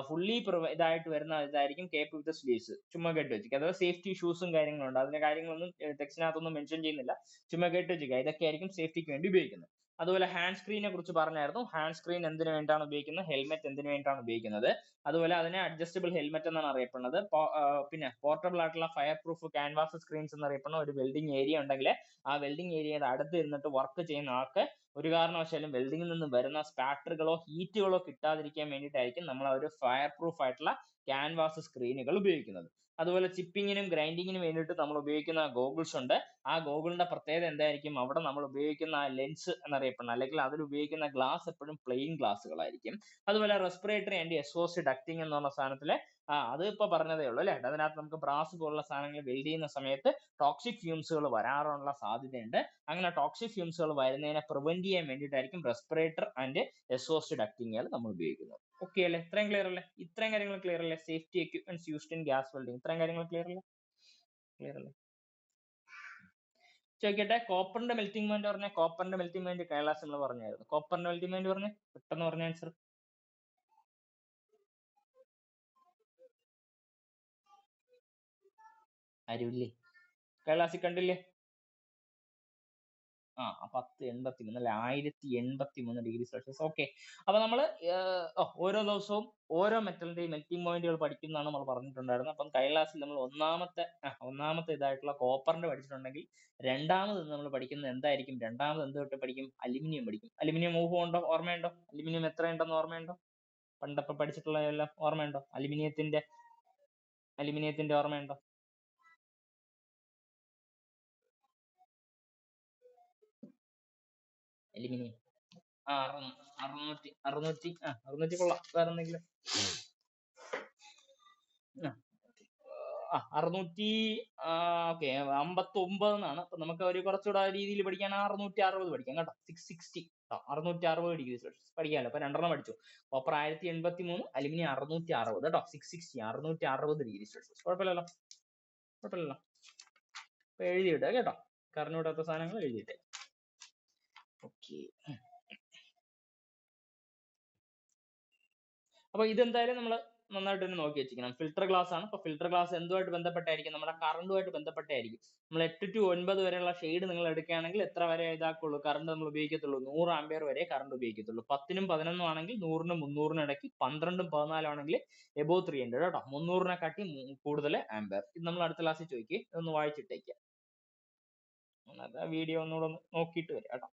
ഫുള്ളി ഇതായിട്ട് വരുന്ന ഇതായിരിക്കും കേപ്പ് വിത്ത് സ്ലീവ്സ്. ചുമ്മാ കേട്ട് വെച്ചിരിക്കുക. അതായത് സേഫ്റ്റി ഷൂസും കാര്യങ്ങളും ഉണ്ട്, അതിന്റെ കാര്യങ്ങളൊന്നും ടെക്സ്റ്റിനകത്തൊന്നും മെൻഷൻ ചെയ്യുന്നില്ല, ചുമ്മാ കേട്ട് വെച്ചിരിക്കുക. ഇതൊക്കെ ആയിരിക്കും സേഫ്റ്റിക്ക് വേണ്ടി ഉപയോഗിക്കുന്നത്. അതുപോലെ ഹാൻഡ് സ്ക്രീനെ കുറിച്ച് പറഞ്ഞായിരുന്നു. ഹാൻഡ് സ്ക്രീൻ എന്തിനു വേണ്ടിയാണ് ഉപയോഗിക്കുന്നത്, ഹെൽമെറ്റ് എന്തിനു വേണ്ടിയിട്ടാണ് ഉപയോഗിക്കുന്നത്. അതുപോലെ അതിനെ അഡ്ജസ്റ്റബിൾ ഹെൽമെറ്റ് എന്നാണ് അറിയപ്പെടുന്നത്. പിന്നെ പോർട്ടബിൾ ആയിട്ടുള്ള ഫയർ പ്രൂഫ് ക്യാൻവാസ് സ്ക്രീൻസ് എന്നറിയപ്പെടുന്ന ഒരു വെൽഡിംഗ് ഏരിയ ഉണ്ടെങ്കിൽ ആ വെൽഡിംഗ് ഏരിയയുടെ അടുത്ത് ഇരുന്നിട്ട് വർക്ക് ചെയ്യുന്ന ആൾക്ക് ഒരു കാരണവശാലും വെൽഡിങ്ങിൽ നിന്ന് വരുന്ന സ്പാറ്ററുകളോ ഹീറ്റുകളോ കിട്ടാതിരിക്കാൻ വേണ്ടിയിട്ടായിരിക്കും നമ്മൾ ആ ഒരു ഫയർ പ്രൂഫ് ആയിട്ടുള്ള ക്യാൻവാസ് സ്ക്രീനുകൾ ഉപയോഗിക്കുന്നത്. അതുപോലെ ചിപ്പിങ്ങിനും ഗ്രൈൻഡിങ്ങിനും വേണ്ടിയിട്ട് നമ്മൾ ഉപയോഗിക്കുന്ന ഗോഗിൾസ് ഉണ്ട്. ആ ഗോഗിളിന്റെ പ്രത്യേകത എന്തായിരിക്കും, അവിടെ നമ്മൾ ഉപയോഗിക്കുന്ന ആ ലെൻസ് എന്നറിയപ്പെടുന്ന, അല്ലെങ്കിൽ അതിൽ ഉപയോഗിക്കുന്ന ഗ്ലാസ് എപ്പോഴും പ്ലെയിൻ ഗ്ലാസുകളായിരിക്കും. അതുപോലെ റെസ്പിറേറ്ററി ആൻഡ് എക്സോസ്റ്റ് ഡക്റ്റിംഗ് എന്ന് പറഞ്ഞ സാധനത്തില് അത് ഇപ്പൊ പറഞ്ഞതേ ഉള്ളൂ അല്ലെ. അതിനകത്ത് നമുക്ക് ബ്രാസ് പോലുള്ള സാധനങ്ങൾ വെൽഡ് ചെയ്യുന്ന സമയത്ത് ടോക്സിക് ഫ്യൂംസുകൾ വരാനുള്ള സാധ്യതയുണ്ട്. അങ്ങനെ ടോക്സിക് ഫ്യൂംസുകൾ വരുന്നതിനെ പ്രിവെന്റ് ചെയ്യാൻ വേണ്ടിയിട്ടായിരിക്കും റെസ്പിറേറ്റർ ആൻഡ് എക്സോസ്റ്റ് ഡക്റ്റിംഗുകൾ നമ്മൾ ഉപയോഗിക്കുന്നത്. ഓക്കെ അല്ലേ? ഇത്രയും ക്ലിയർ അല്ലേ? ഇത്രയും കാര്യങ്ങൾ ക്ലിയർ അല്ലേ? Safety equipments used in gas welding, ഇത്രയും കാര്യങ്ങൾ ക്ലിയർ അല്ലേ? ക്ലിയർ അല്ലേ? ചോദിക്കട്ടെ, കോപ്പറിന്റെ മെൽറ്റിംഗ് പോയിന്റ് പറഞ്ഞ, കോപ്പറിന്റെ മെൽറ്റിംഗ് പോയിന്റ് കൈലാസ് നമ്മൾ പറഞ്ഞായിരുന്നു. കോപ്പറിന്റെ മെൽറ്റിംഗ് പോയിന്റ് പറഞ്ഞ പെട്ടെന്ന് പറഞ്ഞ ആൻസർ. ആരുമില്ലേ? കൈലാസിൽ കണ്ടില്ലേ? 1083 അല്ലെ, 1083 ഡിഗ്രി സെൽഷ്യസ്. ഓക്കെ, അപ്പൊ നമ്മൾ ഓരോ ദിവസവും ഓരോ മെറ്റലിന്റെയും മെൽറ്റിംഗ് പോയിന്റുകൾ പഠിക്കുന്നതാണ് നമ്മൾ പറഞ്ഞിട്ടുണ്ടായിരുന്നത്. അപ്പം കൈലാസിൽ നമ്മൾ ഒന്നാമത്തെ ഇതായിട്ടുള്ള കോപ്പറിന്റെ പഠിച്ചിട്ടുണ്ടെങ്കിൽ രണ്ടാമത് നമ്മൾ പഠിക്കുന്നത് എന്തായിരിക്കും? രണ്ടാമത് എന്ത് തൊട്ട് പഠിക്കും? അലുമിനിയം പഠിക്കും. അലുമിനിയം ഉണ്ടോ? ഓർമ്മയുണ്ടോ? അലുമിനിയം എത്ര ഉണ്ടെന്ന് ഓർമ്മയുണ്ടോ? പണ്ടപ്പോ പഠിച്ചിട്ടുള്ള എല്ലാം ഓർമ്മയുണ്ടോ? അലുമിനിയത്തിന്റെ ഓർമ്മയുണ്ടോ? അലുമിനിയം 600 കൊള്ളാം. വേറെ എന്തെങ്കിലും? 659 എന്നാണ്. അപ്പൊ നമുക്ക് ഒരു കുറച്ചുകൂടെ രീതിയിൽ പഠിക്കാൻ 660 പഠിക്കാം കേട്ടോ. 660 660 ഡിഗ്രി സെൽഷ്യസ് പഠിക്കാമല്ലോ. അപ്പൊ രണ്ടെണ്ണം പഠിച്ചു. കോപ്പർ 1083, അലുമിനിയം 660 കേട്ടോ. 660 660 ഡിഗ്രി സെൽഷ്യസ്. കുഴപ്പമില്ലല്ലോ? അപ്പൊ എഴുതിയിട്ടേ കേട്ടോ, കറിഞ്ഞൂടാത്ത സാധനങ്ങൾ എഴുതിയിട്ടേ. ഓക്കെ, അപ്പൊ ഇതെന്തായാലും നമ്മൾ നന്നായിട്ട് തന്നെ നോക്കി വെച്ചിരിക്കണം. ഫിൽട്ടർ ഗ്ലാസ് ആണ്. അപ്പൊ ഫിൽട്ടർ ഗ്ലാസ് എന്തുമായിട്ട് ബന്ധപ്പെട്ടായിരിക്കും? നമ്മുടെ കറണ്ടുമായിട്ട് ബന്ധപ്പെട്ടായിരിക്കും. നമ്മൾ 8 to 9 വരെയുള്ള ഷെയ്ഡ് നിങ്ങൾ എടുക്കുകയാണെങ്കിൽ എത്ര വരെ ഇതാക്കുള്ളൂ കറണ്ട് നമ്മൾ ഉപയോഗിക്കത്തുള്ളൂ? 100 ആംപിയർ വരെ കറണ്ട് ഉപയോഗിക്കത്തുള്ളൂ. 10നും 11നും ആണെങ്കിൽ 100നും 300നും ഇടയ്ക്ക്, 12നും 14 ആണെങ്കിൽ എബോ 300 കേട്ടോ. 300നെ കാട്ടി കൂടുതൽ ആംപിയർ. ഇത് നമ്മൾ അടുത്ത ക്ലാസ്സിൽ ചോദിക്കും, ഇതൊന്ന് വായിച്ചിട്ടേക്കാം. വീഡിയോ ഒന്നുകൂടെ ഒന്ന് നോക്കിയിട്ട് വരിക കേട്ടോ.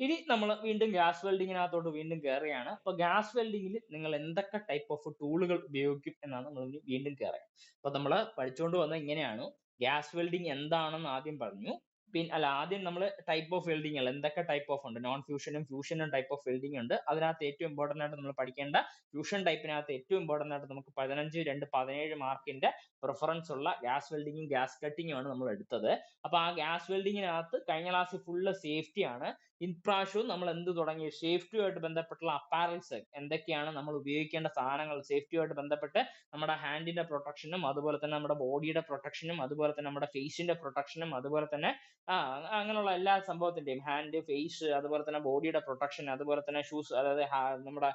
ഇനി നമ്മൾ വീണ്ടും ഗ്യാസ് വെൽഡിങ്ങിനകത്തോട്ട് വീണ്ടും കയറുകയാണ്. അപ്പൊ ഗ്യാസ് വെൽഡിങ്ങിൽ നിങ്ങൾ എന്തൊക്കെ ടൈപ്പ് ഓഫ് ടൂളുകൾ ഉപയോഗിക്കും എന്നാണ് നമ്മൾ വീണ്ടും കയറുക. അപ്പൊ നമ്മൾ പഠിച്ചുകൊണ്ട് വന്ന ഇങ്ങനെയാണ്. ഗ്യാസ് വെൽഡിങ് എന്താണെന്ന് ആദ്യം പറഞ്ഞു. ആദ്യം നമ്മൾ ടൈപ്പ് ഓഫ് വെൽഡിങ്ങൾ എന്തൊക്കെ ടൈപ്പ് ഓഫ് ഉണ്ട്, നോൺ ഫ്യൂഷനും ഫ്യൂഷനും ടൈപ്പ് ഓഫ് വെൽഡിംഗ് ഉണ്ട്. അതിനകത്ത് ഏറ്റവും ഇമ്പോർട്ടന്റ് ആയിട്ട് നമ്മൾ പഠിക്കേണ്ട ഫ്യൂഷൻ ടൈപ്പിനകത്ത് ഏറ്റവും ഇമ്പോർട്ടന്റ് ആയിട്ട് നമുക്ക് 15-2-17 മാർക്കിന്റെ പ്രിഫറൻസ് ഉള്ള ഗ്യാസ് വെൽഡിങ്ങും ഗ്യാസ് കട്ടിങ്ങും ആണ് നമ്മൾ എടുത്തത്. അപ്പൊ ആ ഗ്യാസ് വെൽഡിങ്ങിനകത്ത് കഴിഞ്ഞ ക്ലാസ് ഫുള്ള് സേഫ്റ്റി ആണ്. ഇപ്രാവശ്യവും നമ്മൾ എന്ത് തുടങ്ങി? സേഫ്റ്റിയുമായിട്ട് ബന്ധപ്പെട്ടുള്ള അപ്പാരൽസ് എന്തൊക്കെയാണ് നമ്മൾ ഉപയോഗിക്കേണ്ട സാധനങ്ങൾ, സേഫ്റ്റിയുമായിട്ട് ബന്ധപ്പെട്ട് നമ്മുടെ ഹാൻഡിന്റെ പ്രൊട്ടക്ഷനും അതുപോലെ തന്നെ നമ്മുടെ ബോഡിയുടെ പ്രൊട്ടക്ഷനും അതുപോലെ തന്നെ നമ്മുടെ ഫേസിന്റെ പ്രൊട്ടക്ഷനും അതുപോലെ തന്നെ അങ്ങനെയുള്ള എല്ലാ സംഭവത്തിന്റെയും ഹാൻഡ്, ഫേസ്, അതുപോലെ തന്നെ ബോഡിയുടെ പ്രൊട്ടക്ഷൻ, അതുപോലെ തന്നെ ഷൂസ്, അതായത് നമ്മുടെ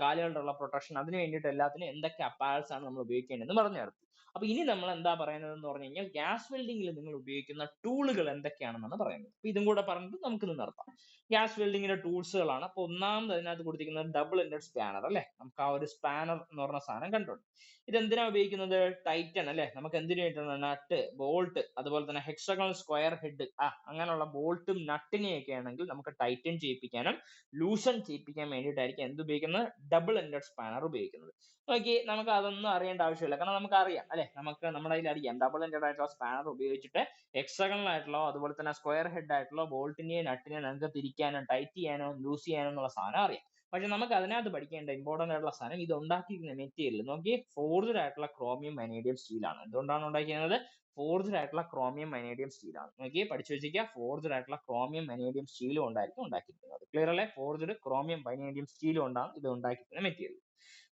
കാലുകളുടെ പ്രൊട്ടക്ഷൻ, അതിന് വേണ്ടിയിട്ട് എല്ലാത്തിനും എന്തൊക്കെ അപ്പാരൽസ് ആണ് നമ്മൾ ഉപയോഗിക്കേണ്ടതെന്ന് പറഞ്ഞു തരും. അപ്പൊ ഇനി നമ്മൾ എന്താ പറയുന്നത് എന്ന് പറഞ്ഞു കഴിഞ്ഞാൽ ഗ്യാസ് വെൽഡിങ്ങിൽ നിങ്ങൾ ഉപയോഗിക്കുന്ന ടൂളുകൾ എന്തൊക്കെയാണെന്നാണ് പറയുന്നത്. അപ്പൊ ഇതും കൂടെ പറഞ്ഞിട്ട് നമുക്ക് ഇത് നിർത്താം. ഗ്യാസ് വെൽഡിങ്ങിന്റെ ടൂൾസുകളാണ്. അപ്പൊ ഒന്നാമത് അതിനകത്ത് കൊടുത്തിരിക്കുന്നത് ഡബിൾ എൻഡഡ് സ്പാനർ അല്ലെ. നമുക്ക് ആ ഒരു സ്പാനർ എന്ന് പറഞ്ഞ സാധനം കണ്ടുണ്ട്. ഇതെന്തിനാ ഉപയോഗിക്കുന്നത്? ടൈറ്റൻ അല്ലെ. നമുക്ക് എന്തിനു വേണ്ടിയിട്ടാണ്? നട്ട്, ബോൾട്ട്, അതുപോലെ തന്നെ ഹെക്സഗണൽ സ്ക്വയർ ഹെഡ് അങ്ങനെയുള്ള ബോൾട്ടും നട്ടിനെയൊക്കെ ആണെങ്കിൽ നമുക്ക് ടൈറ്റൻ ചെയ്യിപ്പിക്കാനും ലൂസൺ ചെയ്യിപ്പിക്കാൻ വേണ്ടിയിട്ടായിരിക്കും എന്ത് ഉപയോഗിക്കുന്നത്? ഡബിൾ എൻഡഡ് സ്പാനർ ഉപയോഗിക്കുന്നത്. നോക്കി, നമുക്ക് അതൊന്നും അറിയേണ്ട ആവശ്യമില്ല. കാരണം നമുക്ക് അറിയാം അല്ലെ, നമുക്ക് നമ്മുടെ കയ്യിൽ അറിയാം ഡബിൾ എൻഡഡ് ആയിട്ടുള്ള സ്പാനർ ഉപയോഗിച്ചിട്ട് ഹെക്സഗണൽ ആയിട്ടുള്ള അതുപോലെ തന്നെ സ്ക്വയർ ഹെഡ് ആയിട്ടുള്ള ബോൾട്ടിനെയും നട്ടിനെയും നമുക്ക് തിരിക്കാനോ ടൈറ്റ് ചെയ്യാനോ ലൂസ് ചെയ്യാനോ എന്നുള്ള സാധനം അറിയാം. പക്ഷെ നമുക്ക് അതിനകത്ത് പഠിക്കേണ്ട ഇമ്പോർട്ടന്റ് ആയിട്ടുള്ള സാധനം, ഇത് ഉണ്ടാക്കിയിരിക്കുന്ന മെറ്റീരിയൽ നോക്കി, ഫോർജ്ഡ് ആയിട്ടുള്ള ക്രോമിയം വനേഡിയം സ്റ്റീൽ ആണ്. എന്തുകൊണ്ടാണ് ഉണ്ടാക്കിയിരുന്നത്? ഫോർജ്ഡ് ആയിട്ടുള്ള ക്രോമിയം വനേഡിയം സ്റ്റീൽ ആണ്. നോക്കി പഠിച്ചു വെച്ചിരിക്കുക, ഫോർജ്ഡ് ആയിട്ടുള്ള ക്രോമിയം വനേഡിയം സ്റ്റീലും ഉണ്ടായിരിക്കും ഉണ്ടാക്കിയിരിക്കുന്നത്. ക്ലിയർ അല്ലേ? ഫോർജ്ഡ് ക്രോമിയം വനേഡിയം സ്റ്റീലും കൊണ്ടാണ് ഇത് ഉണ്ടാക്കിയിരിക്കുന്ന മെറ്റീരിയൽ.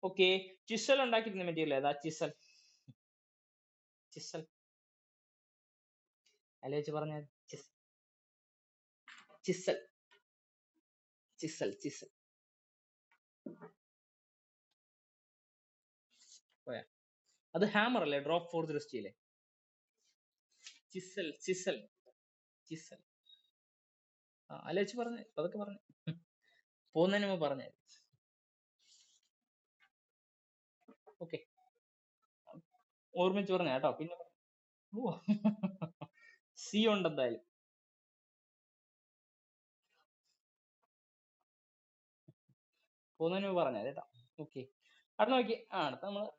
ഓക്കെ, ചിസൽ ഉണ്ടാക്കിയിരിക്കുന്ന മെറ്റീരിയൽ ഏതാ? ചിസൽ. ചിസൽ അല്ലേച്ച് പറഞ്ഞ ചിസൽ ചിസൽ ചിസൽ അത് ഹാമർ അല്ലേ? Drop forged steel. Chisel chisel chisel അല്ലേച്ച് പറഞ്ഞേ, അതൊക്കെ പറഞ്ഞു പോകുന്നതിന് മുമ്പ് പറഞ്ഞേ. ഓക്കെ, ഓർമ്മിച്ച് പറഞ്ഞ കേട്ടോ. പിന്നെ സി ഉണ്ട് എന്തായാലും. പോകുന്നതിന് മുമ്പ് പറഞ്ഞ കേട്ടോ. ഓക്കെ, അടുത്ത നോക്കി. അടുത്ത നമ്മള്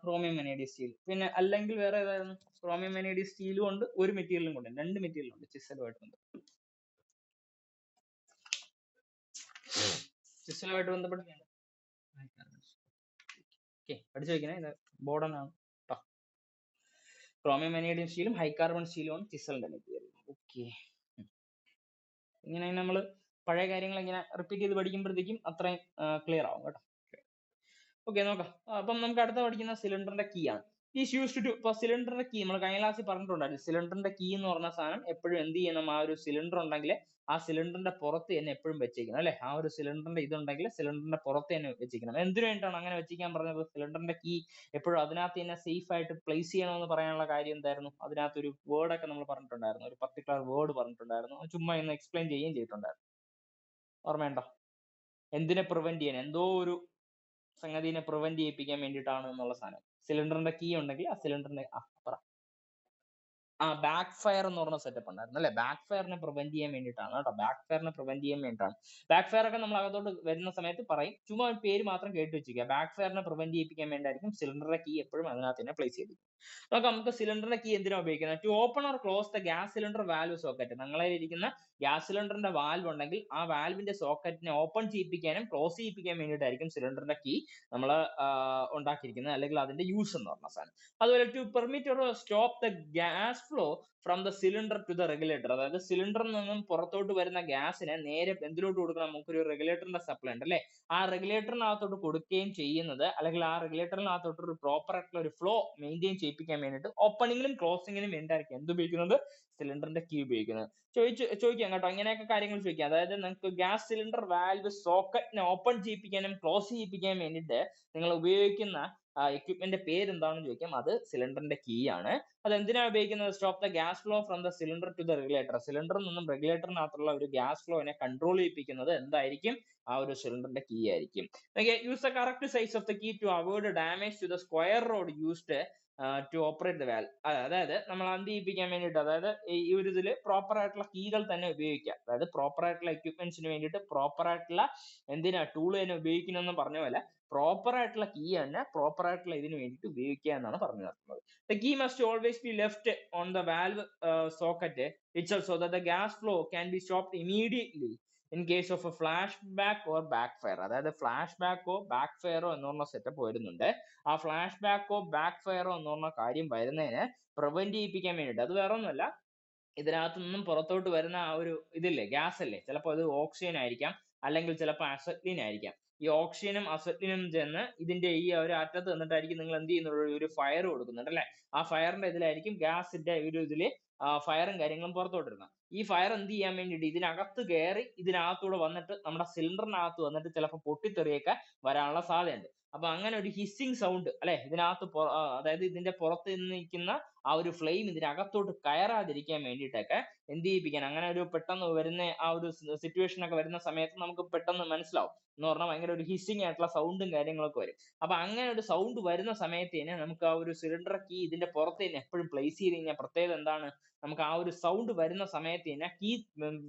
ക്രോമിയം വനേഡിയം സ്റ്റീൽ. പിന്നെ അല്ലെങ്കിൽ വേറെ ഏതായിരുന്നു? ക്രോമിയം വനേഡിയം സ്റ്റീലും ഉണ്ട്, ഒരു മെറ്റീരിയലും കൊണ്ട്, രണ്ട് മെറ്റീരിയലും ഉണ്ട് ചിസലുമായിട്ടുണ്ട്. ചിസലുമായിട്ട് ബന്ധപ്പെട്ട് പഠിച്ചു വെക്കണേ, ഇത് ബോർഡനാണ്. ക്രോമിയം വനേഡിയം സ്റ്റീലും ഹൈ കാർബൺ സ്റ്റീലും ആണ് ചിസലിന്റെ മെറ്റീരിയൽ. ഓക്കെ, ഇങ്ങനെ നമ്മൾ പഴയ കാര്യങ്ങൾ ഇങ്ങനെ റിപ്പീറ്റ് ചെയ്ത് പഠിക്കുമ്പോഴത്തേക്കും അത്രയും ക്ലിയർ ആവും കേട്ടോ. ഓക്കെ, നോക്കാം. അപ്പം നമുക്ക് അടുത്ത പഠിക്കുന്ന സിലിണ്ടറിന്റെ കീ ആണ്. ഈസ് യൂസ്ഡ് ടു, ഇപ്പൊ സിലിണ്ടറിന്റെ കീ നമ്മൾ കഴിഞ്ഞ ക്ലാസ്സിൽ പറഞ്ഞിട്ടുണ്ടായിരുന്നു. സിലിണ്ടറിന്റെ കീ എന്ന് പറഞ്ഞ സാധനം എപ്പോഴും എന്ത് ചെയ്യണം? ആ ഒരു സിലിണ്ടർ ഉണ്ടെങ്കിൽ ആ സിലിണ്ടറിന്റെ പുറത്ത് തന്നെ എപ്പോഴും വെച്ചിരിക്കണം അല്ലെ. ആ ഒരു സിലിണ്ടറിന്റെ ഇതുണ്ടെങ്കിൽ സിലിണ്ടറിന്റെ പുറത്ത് തന്നെ വെച്ചിരിക്കണം. എന്തിനു വേണ്ടിയിട്ടാണ് അങ്ങനെ വെച്ചിരിക്കാൻ പറഞ്ഞത്? സിലിണ്ടറിന്റെ കീ എപ്പോഴും അതിനകത്ത് തന്നെ സേഫ് ആയിട്ട് പ്ലേസ് ചെയ്യണമെന്ന് പറയാനുള്ള കാര്യം എന്തായിരുന്നു? അതിനകത്ത് ഒരു വേർഡ് ഒക്കെ നമ്മൾ പറഞ്ഞിട്ടുണ്ടായിരുന്നു, ഒരു പർട്ടിക്കുലർ വേർഡ് പറഞ്ഞിട്ടുണ്ടായിരുന്നു. ചുമ്മാ ഇന്ന് എക്സ്പ്ലെയിൻ ചെയ്യുകയും ചെയ്തിട്ടുണ്ടായിരുന്നു. ഓർമ്മയുണ്ടോ? എന്തിനെ പ്രിവെന്റ് ചെയ്യാൻ, എന്തോ ഒരു സംഗതിനെ പ്രിവെന്റ് ചെയ്യിപ്പിക്കാൻ വേണ്ടിയിട്ടാണ് എന്നുള്ള സാധനം. സിലിണ്ടറിന്റെ കീ ഉണ്ടെങ്കിൽ ആ സിലിണ്ടറിന്റെ ബാക്ക് ഫയർ എന്ന് പറഞ്ഞ സെറ്റപ്പ് ഉണ്ടായിരുന്നു അല്ലെ. ബാക്ക് ഫയറിനെ പ്രിവെന്റ് ചെയ്യാൻ വേണ്ടിയിട്ടാണ് കേട്ടോ. ബാക്ക് ഫയറിനെ പ്രിവെന്റ് ചെയ്യാൻ വേണ്ടിയിട്ടാണ്. ബാക്ക് ഫയർ ഒക്കെ നമ്മൾ അകത്തോട്ട് വരുന്ന സമയത്ത് പറയും, ചുമ്മാ ഒരു പേര് മാത്രം കേട്ട് വെച്ചിരിക്കുക. ബാക്ക് ഫയറിനെ പ്രിവെന്റ് ചെയ്യിപ്പിക്കാൻ വേണ്ടിയായിരിക്കും സിലിണ്ടറിന്റെ കീ എപ്പോഴും അതിനകത്ത് തന്നെ പ്ലേസ് ചെയ്തിരിക്കും. നമുക്ക് സിലിണ്ടറിന്റെ കീ എന്തിനാ ഉപയോഗിക്കുന്നത്? To open or close the gas cylinder valve socket. നിങ്ങളെ ഇരിക്കുന്ന ഗ്യാസ് സിലിണ്ടറിന്റെ വാൽവ് ഉണ്ടെങ്കിൽ ആ വാൽവിന്റെ സോക്കറ്റിനെ ഓപ്പൺ ചെയ്യിപ്പിക്കാനും ക്ലോസ് ചെയ്യിപ്പിക്കാൻ വേണ്ടിയിട്ടായിരിക്കും സിലിണ്ടറിന്റെ കീ നമ്മൾ ഉണ്ടാക്കിയിരിക്കുന്നത്, അല്ലെങ്കിൽ അതിന്റെ യൂസ് എന്ന് പറഞ്ഞ സാധനം. അതുപോലെ to permit or stop the gas flow from the cylinder to the regulator. അതായത് സിലിണ്ടറിൽ നിന്നും പുറത്തോട്ട് വരുന്ന ഗ്യാസിനെ നേരെ എന്തിലോട്ട് കൊടുക്കണം? നമുക്കൊരു റെഗുലേറ്ററിന്റെ സപ്ലൈ ഉണ്ട് അല്ലെ. ആ റെഗുലേറ്ററിനകത്തോട്ട് കൊടുക്കുകയും ചെയ്യുന്നത്, അല്ലെങ്കിൽ ആ റെഗുലേറ്ററിനകത്തോട്ട് ഒരു പ്രോപ്പർ ആയിട്ടുള്ള ഒരു ഫ്ലോ മെയിൻറ്റെയിൻ ചെയ്യിപ്പിക്കാൻ വേണ്ടിയിട്ട് ഓപ്പണിങ്ങിലും ക്ലോസിങ്ങിലും വേണ്ടിയായിരിക്കും എന്ത് ഉപയോഗിക്കുന്നത്? സിലിണ്ടറിന്റെ കീ ഉപയോഗിക്കുന്നത്. ചോദിക്കാം കേട്ടോ, ഇങ്ങനെയൊക്കെ കാര്യങ്ങൾ ചോദിക്കാം. അതായത് നിങ്ങൾക്ക് ഗ്യാസ് സിലിണ്ടർ വാൽവ് സോക്കറ്റിനെ ഓപ്പൺ ചെയ്യിപ്പിക്കാനും ക്ലോസ് ചെയ്യിപ്പിക്കാനും വേണ്ടിയിട്ട് നിങ്ങൾ ഉപയോഗിക്കുന്ന എക്യുപ്മെന്റ് പേര് എന്താണെന്ന് ചോദിക്കാം. അത് സിലിണ്ടറിന്റെ കീ ആണ്. അത് എന്തിനാണ് ഉപയോഗിക്കുന്നത്? Stop the gas flow from the cylinder to the regulator. സിലിണ്ടറിൽ നിന്നും റെഗുലേറ്ററിനകത്തുള്ള ഒരു ഗ്യാസ് ഫ്ലോനെ കൺട്രോൾ ചെയ്യിപ്പിക്കുന്നത് എന്തായിരിക്കും? ആ ഒരു സിലിണ്ടറിന്റെ കീ ആയിരിക്കും. Use the correct size of the key to avoid damage to the square rod used to operate the valve. അതായത് നമ്മൾ എന്ത് ചെയ്യിപ്പിക്കാൻ വേണ്ടിയിട്ട്, അതായത് ഈ ഒരു ഇതിൽ പ്രോപ്പർ ആയിട്ടുള്ള കീകൾ തന്നെ ഉപയോഗിക്കുക. അതായത് പ്രോപ്പർ ആയിട്ടുള്ള എക്യുപ്മെന്റ്സിന് വേണ്ടിയിട്ട് പ്രോപ്പർ ആയിട്ടുള്ള എന്തിനാ ടൂൾ തന്നെ ഉപയോഗിക്കണമെന്ന് പറഞ്ഞ പോലെ പ്രോപ്പർ ആയിട്ടുള്ള കീ തന്നെ പ്രോപ്പർ ആയിട്ടുള്ള ഇതിന് വേണ്ടിയിട്ട് ഉപയോഗിക്കുക എന്നാണ് പറഞ്ഞു തരുന്നത്. The key must always be left on the valve socket itself so that the gas flow can be stopped immediately in case of a flashback or backfire. അതായത് ഫ്ലാഷ് ബാക്കോ ബാക്ക് ഫയറോ എന്ന് പറഞ്ഞ സെറ്റപ്പ് വരുന്നുണ്ട്. ആ ഫ്ലാഷ് ബാക്കോ ബാക്ക് ഫയറോ എന്ന് പറഞ്ഞ കാര്യം വരുന്നതിന് prevent ചെയ്യിപ്പിക്കാൻ വേണ്ടിയിട്ട്. അത് വേറെ ഒന്നുമല്ല, ഇതിനകത്തു നിന്നും പുറത്തോട്ട് വരുന്ന ആ ഒരു ഇതില്ലേ, ഗ്യാസ് അല്ലേ, ചിലപ്പോൾ അത് ഓക്സിജൻ ആയിരിക്കാം, അല്ലെങ്കിൽ ചിലപ്പോൾ അസറ്റ്ലിൻ ആയിരിക്കാം. ഈ ഓക്സിജനും അസറ്റ്ലിനും ചെന്ന് ഇതിന്റെ ഈ ഒരു അറ്റത്ത് നിന്നിട്ടായിരിക്കും നിങ്ങൾ എന്ത് ചെയ്യുന്നത്? ഒരു ഫയർ കൊടുക്കുന്നുണ്ട് അല്ലെ. ആ ഫയറിന്റെ ഇതിലായിരിക്കും ഗ്യാസിന്റെ ഒരു ഇതില് ഫയറും കാര്യങ്ങളും പുറത്തോട്ട് വരുന്നത്. ഈ ഫയർ എന്ത് ചെയ്യാൻ വേണ്ടിയിട്ട് ഇതിനകത്ത് കയറി ഇതിനകത്തൂടെ വന്നിട്ട് നമ്മുടെ സിലിണ്ടറിനകത്ത് വന്നിട്ട് ചിലപ്പോൾ പൊട്ടിത്തെറിയൊക്കെ വരാനുള്ള സാധ്യതയുണ്ട്. അപ്പൊ അങ്ങനെ ഒരു ഹിസ്സിങ് സൗണ്ട് അല്ലെ ഇതിനകത്ത് അതായത് ഇതിന്റെ പുറത്ത് നിൽക്കുന്ന ആ ഒരു ഫ്ലെയിം ഇതിനകത്തോട്ട് കയറാതിരിക്കാൻ വേണ്ടിയിട്ടൊക്കെ എന്ത് ചെയ്യിപ്പിക്കാൻ, അങ്ങനെ ഒരു പെട്ടെന്ന് വരുന്ന ആ ഒരു സിറ്റുവേഷൻ ഒക്കെ വരുന്ന സമയത്ത് നമുക്ക് പെട്ടെന്ന് മനസ്സിലാവും എന്ന് പറഞ്ഞാൽ ഭയങ്കര ഒരു ഹിസ്സിങ് ആയിട്ടുള്ള സൗണ്ടും കാര്യങ്ങളൊക്കെ വരും. അപ്പൊ അങ്ങനെ ഒരു സൗണ്ട് വരുന്ന സമയത്ത് തന്നെ നമുക്ക് ആ ഒരു സിലിണ്ടർ കീ ഇതിന്റെ പുറത്ത് തന്നെ എപ്പോഴും പ്ലേസ് ചെയ്ത് കഴിഞ്ഞാൽ പ്രത്യേകത എന്താണ്, നമുക്ക് ആ ഒരു സൗണ്ട് വരുന്ന സമയത്ത് തന്നെ കീ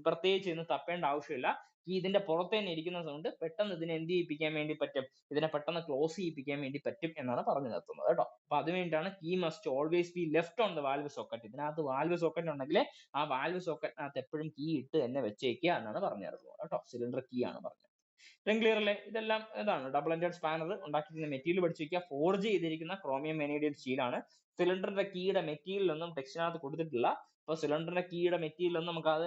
പ്രത്യേകിച്ച് ഇന്ന് തപ്പേണ്ട ആവശ്യമില്ല. കീ ഇതിന്റെ പുറത്ത് തന്നെ ഇരിക്കുന്ന സൗണ്ട് പെട്ടെന്ന് ഇതിനെ എന്ത് ചെയ്യിപ്പിക്കാൻ വേണ്ടി പറ്റും, ഇതിനെ പെട്ടെന്ന് ക്ലോസ് ചെയ്യിപ്പിക്കാൻ വേണ്ടി പറ്റും എന്നാണ് പറഞ്ഞു നിർത്തുന്നത് കേട്ടോ. അപ്പൊ അതുവേണ്ടിയാണ് key must always be left on the valve socket. ഇതിനകത്ത് വാൽവ് സോക്കറ്റ് ഉണ്ടെങ്കിൽ ആ വാൽവ് സോക്കറ്റിനകത്ത് എപ്പോഴും കീ ഇട്ട് തന്നെ വെച്ചേക്കുക എന്നാണ് പറഞ്ഞു തരുന്നത് കേട്ടോ. സിലിണ്ടർ കീ ആണ് പറഞ്ഞത്. ഇത്രയും ക്ലിയർ അല്ലേ? ഇതെല്ലാം ഇതാണ് ഡബിൾ എൻഡഡ് സ്പാനർ ഉണ്ടാക്കിയിരിക്കുന്ന മെറ്റീരിയൽ പഠിച്ചു വെക്കുക. ഫോർജ് ചെയ്തിരിക്കുന്ന ക്രോമിയം വെനേഡിയം സ്റ്റീലാണ്. സിലിണ്ടറിന്റെ കീയുടെ മെറ്റീരിയൽ ഒന്നും ടെക്സ്റ്റിനകത്ത് കൊടുത്തിട്ടില്ല. അപ്പൊ സിലിണ്ടറിന്റെ കീയുടെ മെറ്റീരിയൽ ഒന്നും നമുക്ക് അത്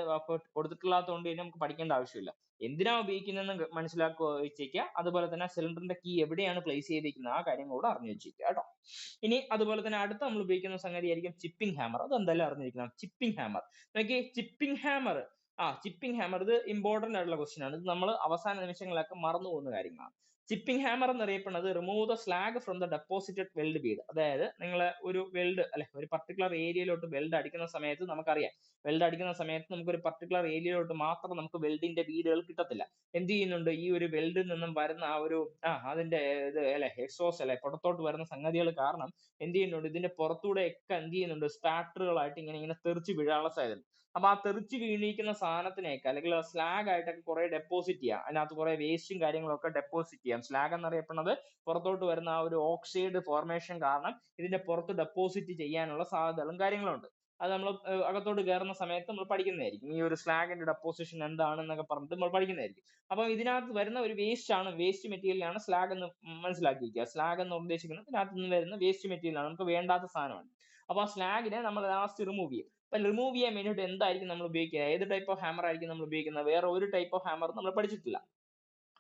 കൊടുത്തിട്ടില്ലാത്തതുകൊണ്ട് തന്നെ നമുക്ക് പഠിക്കേണ്ട ആവശ്യമില്ല. എന്തിനാ ഉപയോഗിക്കുന്നതെന്ന് മനസ്സിലാക്കുക വെച്ചേക്കുക. അതുപോലെ തന്നെ സിലിണ്ടറിന്റെ കീ എവിടെയാണ് പ്ലേസ് ചെയ്തിരിക്കുന്നത് ആ കാര്യം കൂടെ അറിഞ്ഞു വെച്ചേക്കുക കേട്ടോ. ഇനി അതുപോലെ തന്നെ അടുത്ത നമ്മൾ ഉപയോഗിക്കുന്ന സംഗതി ആയിരിക്കും ചിപ്പിംഗ് ഹാമർ. അത് എന്തായാലും അറിഞ്ഞിരിക്കണം. ചിപ്പിംഗ് ഹാമർ നോക്കിയേ, ചിപ്പിംഗ് ഹാമർ ചിപ്പിംഗ് ഹാമർ ഇത് ഇമ്പോർട്ടന്റ് ആയിട്ടുള്ള ക്വസ്റ്റ്യൻ ആണ്. ഇത് നമ്മൾ അവസാന നിമിഷങ്ങളിലൊക്കെ മറന്നു പോകുന്ന കാര്യങ്ങളാണ്. ചിപ്പിംഗ് ഹാമർ എന്നറിയപ്പെടുന്നത് remove the slag from the deposited weld bead. അതായത് നിങ്ങൾ ഒരു വെൽഡ് അല്ലെ ഒരു പർട്ടിക്കുലർ ഏരിയയിലോട്ട് വെൽഡ് അടിക്കുന്ന സമയത്ത് നമുക്കറിയാം, വെൽഡ് അടിക്കുന്ന സമയത്ത് നമുക്ക് ഒരു പർട്ടിക്കുലർ ഏരിയയിലോട്ട് മാത്രം നമുക്ക് വെൽഡിന്റെ ബീഡുകൾ കിട്ടത്തില്ല. എന്ത് ചെയ്യുന്നുണ്ട്, ഈ ഒരു വെൽഡിൽ നിന്നും വരുന്ന ആ ഒരു അതിന്റെ ഇത് അല്ലെ എക്സോസ് അല്ലെ പുറത്തോട്ട് വരുന്ന സംഗതികൾ കാരണം എന്ത് ചെയ്യുന്നുണ്ട്, ഇതിന്റെ പുറത്തൂടെ ഒക്കെ എന്ത് ചെയ്യുന്നുണ്ട്, സ്പാറ്ററുകളായിട്ട് ഇങ്ങനെ തെറിച്ച് വീഴാനുള്ള സാധ്യത. അപ്പൊ ആ തെറിച്ച് വീണിരിക്കുന്ന സാധനത്തിനെയൊക്കെ അല്ലെങ്കിൽ സ്ലാഗ് ആയിട്ടൊക്കെ കുറെ ഡെപ്പോസിറ്റ് ചെയ്യാം. അതിനകത്ത് കുറെ വേസ്റ്റും കാര്യങ്ങളൊക്കെ ഡെപ്പോസിറ്റ് ചെയ്യാം. സ്ലാഗ് എന്നറിയപ്പെടുന്നത് പുറത്തോട്ട് വരുന്ന ആ ഒരു ഓക്സൈഡ് ഫോർമേഷൻ കാരണം ഇതിന്റെ പുറത്ത് ഡെപ്പോസിറ്റ് ചെയ്യാനുള്ള സാധ്യതകളും കാര്യങ്ങളും ഉണ്ട്. അത് നമ്മൾ അകത്തോട്ട് കയറുന്ന സമയത്ത് നമ്മൾ പഠിക്കുന്നതായിരിക്കും. ഈ ഒരു സ്ലാഗിന്റെ ഡെപ്പോസിഷൻ എന്താണെന്നൊക്കെ പറഞ്ഞിട്ട് നമ്മൾ പഠിക്കുന്നതായിരിക്കും. അപ്പൊ ഇതിനകത്ത് വരുന്ന ഒരു വേസ്റ്റ് ആണ്, വേസ്റ്റ് മെറ്റീരിയലാണ് സ്ലാഗ് എന്ന് മനസ്സിലാക്കിയിരിക്കുക. സ്ലാഗ് എന്ന് ഉദ്ദേശിക്കുന്നത് ഇതിനകത്ത് നിന്ന് വരുന്ന വേസ്റ്റ് മെറ്റീരിയൽ ആണ്, നമുക്ക് വേണ്ടാത്ത സാധനമാണ്. അപ്പൊ ആ സ്ലാഗിനെ നമ്മൾ ലാസ്റ്റ് റിമൂവ് ചെയ്യും. അപ്പൊ റിമൂവ് ചെയ്യാൻ വേണ്ടിയിട്ട് എന്തായിരിക്കും നമ്മൾ ഉപയോഗിക്കുക, ഏത് ടൈപ്പ് ഓഫ് ഹാമർ ആയിരിക്കും നമ്മൾ ഉപയോഗിക്കുന്നത്? വേറെ ഒരു ടൈപ്പ് ഓഫ് ഹാമർ നമ്മൾ പഠിച്ചിട്ടില്ല.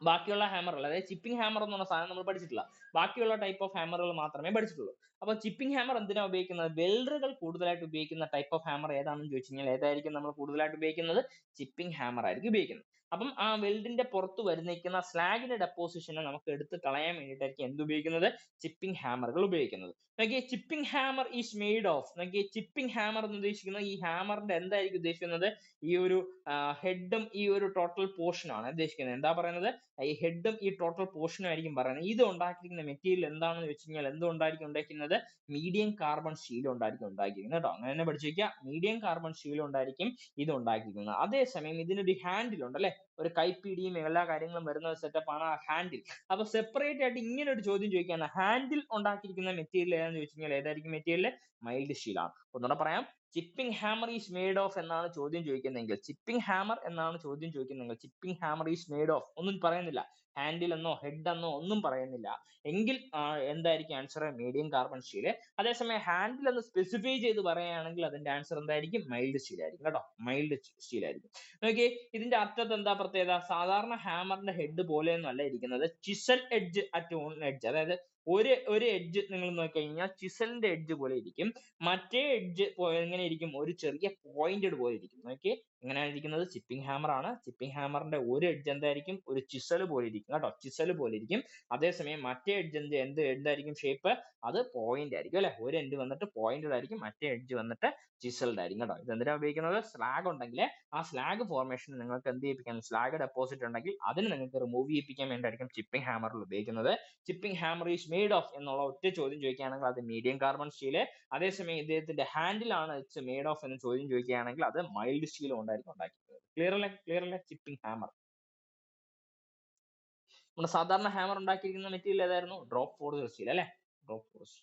ബാക്കിയുള്ള ഹാമറുകൾ, അതായത് ചിപ്പിംഗ് ഹാമർ എന്ന് പറഞ്ഞ സാധനം നമ്മൾ പഠിച്ചിട്ടില്ല. ബാക്കിയുള്ള ടൈപ്പ് ഓഫ് ഹാമറുകൾ മാത്രമേ പഠിച്ചിട്ടുള്ളൂ. അപ്പൊ ചിപ്പിംഗ് ഹാമർ എന്തിനാ ഉപയോഗിക്കുന്നത്? വെൽഡറുകൾ കൂടുതലായിട്ട് ഉപയോഗിക്കുന്ന ടൈപ്പ് ഓഫ് ഹാമർ ഏതാണെന്ന് ചോദിച്ചു കഴിഞ്ഞാൽ ഏതായിരിക്കും നമ്മൾ കൂടുതലായിട്ട് ഉപയോഗിക്കുന്നത്? ചിപ്പിംഗ് ഹാമർ ആയിരിക്കും ഉപയോഗിക്കുന്നത്. അപ്പം ആ വെൽഡിന്റെ പുറത്ത് വരുന്നിരിക്കുന്ന സ്ലാഗിന്റെ ഡെപ്പോസിഷനെ നമുക്ക് എടുത്ത് കളയാൻ വേണ്ടിയിട്ടായിരിക്കും എന്ത് ഉപയോഗിക്കുന്നത്? ചിപ്പിംഗ് ഹാമറുകൾ ഉപയോഗിക്കുന്നത്. നോക്കിയേ, chipping hammer is made of. നോക്കിയേ, ചിപ്പിംഗ് ഹാമർ എന്ന് ഉദ്ദേശിക്കുന്നത് ഈ ഹാമറിന്റെ എന്തായിരിക്കും ഉദ്ദേശിക്കുന്നത്? ഈ ഒരു ഹെഡും ഈ ഒരു ടോട്ടൽ പോർഷൻ ആണ് ഉദ്ദേശിക്കുന്നത്. എന്താ പറയുന്നത്? ഈ ഹെഡും ഈ ടോട്ടൽ പോർഷനും ആയിരിക്കും പറയുന്നത്. ഇത് ഉണ്ടാക്കിയിരിക്കുന്ന മെറ്റീരിയൽ എന്താണെന്ന് വെച്ച് കഴിഞ്ഞാൽ എന്തുകൊണ്ടായിരിക്കും ഉണ്ടാക്കുന്നത്? മീഡിയം കാർബൺ സ്റ്റീൽ ഉണ്ടായിരിക്കും ഉണ്ടാക്കിയിരിക്കുന്നത് കേട്ടോ. അങ്ങനെ തന്നെ പഠിച്ചു വെക്കുക. മീഡിയം കാർബൺ സ്റ്റീൽ ഉണ്ടായിരിക്കും ഇത് ഉണ്ടാക്കിയിരിക്കുന്നത്. അതേസമയം ഇതിനൊരു ഹാൻഡിൽ ഉണ്ട് അല്ലെ, ഒരു കൈപ്പിടിയും എല്ലാ കാര്യങ്ങളും വരുന്ന സെറ്റപ്പ് ആണ് ആ ഹാൻഡിൽ. അപ്പൊ സെപ്പറേറ്റ് ആയിട്ട് ഇങ്ങനെ ഒരു ചോദ്യം ചോദിക്കുകയാണ്, ഹാൻഡിൽ ഉണ്ടാക്കിയിരിക്കുന്ന മെറ്റീരിയൽ ഏതാണെന്ന് ചോദിച്ചു കഴിഞ്ഞാൽ ഏതായിരിക്കും മെറ്റീരിയൽ? മൈൽഡ് സ്റ്റീൽ ആണ്. ഒന്നുകൂടെ പറയാം, chipping hammer is made of എന്നാണ് ചോദ്യം ചോദിക്കുന്നതെങ്കിൽ, ചിപ്പിംഗ് ഹാമർ എന്നാണ് ചോദ്യം ചോദിക്കുന്നതെങ്കിൽ chipping hammer is made of ഒന്നും പറയുന്നില്ല, ഹാൻഡിൽ എന്നോ ഹെഡ് എന്നോ ഒന്നും പറയുന്നില്ല എങ്കിൽ എന്തായിരിക്കും ആൻസർ? Medium carbon steel. അതേസമയം ഹാൻഡിൽ എന്ന് സ്പെസിഫൈ ചെയ്ത് പറയുകയാണെങ്കിൽ അതിന്റെ ആൻസർ എന്തായിരിക്കും? മൈൽഡ് സ്റ്റീൽ ആയിരിക്കും കേട്ടോ. മൈൽഡ് സ്റ്റീൽ ആയിരിക്കും. നോക്കിയേ, ഇതിന്റെ അറ്റത്ത് എന്താ പ്രത്യേകത? സാധാരണ ഹാമറിന്റെ ഹെഡ് പോലെയൊന്നും അല്ല ഇരിക്കുന്നത്. Chisel edge at on edge, അതായത് ഒരു എഡ്ജ് നിങ്ങൾ നോക്കിക്കഴിഞ്ഞാൽ ചിസലിന്റെ എഡ്ജ് പോലെ ഇരിക്കും. മറ്റേ എഡ്ജ് എങ്ങനെ ഇരിക്കും? ഒരു ചെറിയ പോയിന്റഡ് പോലെ ഇരിക്കും. നോക്കിയേ, എങ്ങനെയാണ് ഇരിക്കുന്നത്? ചിപ്പിംഗ് ഹാമർ ആണ്. ചിപ്പിംഗ് ഹാമറിന്റെ ഒരു എഡ്ജ് എന്തായിരിക്കും? ഒരു ചിസൽ പോലെ ഇരിക്കും കേട്ടോ. ചിസൽ പോലെ ഇരിക്കും. അതേസമയം മറ്റേ എഡ്ജ് എന്തായിരിക്കും ഷേപ്പ്? അത് പോയിന്റ് ആയിരിക്കും അല്ലെ. ഒരു എൻഡ് വന്നിട്ട് പോയിന്റഡ് ആയിരിക്കും, മറ്റേ എഡ്ജ് വന്നിട്ട് ചിസൽഡ് ആയിരിക്കും കേട്ടോ. ഇത് എന്തിനാ ഉപയോഗിക്കുന്നത്? സ്ലാഗ് ഉണ്ടെങ്കിൽ ആ സ്ലാഗ് ഫോർമേഷൻ നിങ്ങൾക്ക് എന്ത് ചെയ്യിപ്പിക്കാൻ? സ്ലാഗ് ഡെപ്പോസിറ്റ് ഉണ്ടെങ്കിൽ അതിന് നിങ്ങൾക്ക് റിമൂവ് ചെയ്യിപ്പിക്കാൻ വേണ്ടിയായിരിക്കും ചിപ്പിംഗ് ഹാമറിൽ ഉപയോഗിക്കുന്നത്. Chipping hammer is made of എന്നുള്ള ഒറ്റ ചോദ്യം ചോദിക്കുകയാണെങ്കിൽ അത് മീഡിയം കാർബൺ സ്റ്റീല്. അതേസമയം ഇദ്ദേഹത്തിന്റെ ഹാൻഡിൽ ആണ് ഇറ്റ്സ് മെയ്ഡ് ഓഫ് എന്ന് ചോദ്യം ചോദിക്കുകയാണെങ്കിൽ അത് മൈൽഡ് സ്റ്റീൽ കൊണ്ടായിരിക്കും ഉണ്ടാക്കിയത്. ക്ലിയർ അല്ലേ? Chipping hammer. നമ്മുടെ സാധാരണ ഹാമർ ഉണ്ടാക്കിയിരിക്കുന്ന മെറ്റീരിയൽ ഏതായിരുന്നു? ഡ്രോപ്പ് ഫോർജ് സ്റ്റീൽ അല്ലെ. Drop forge.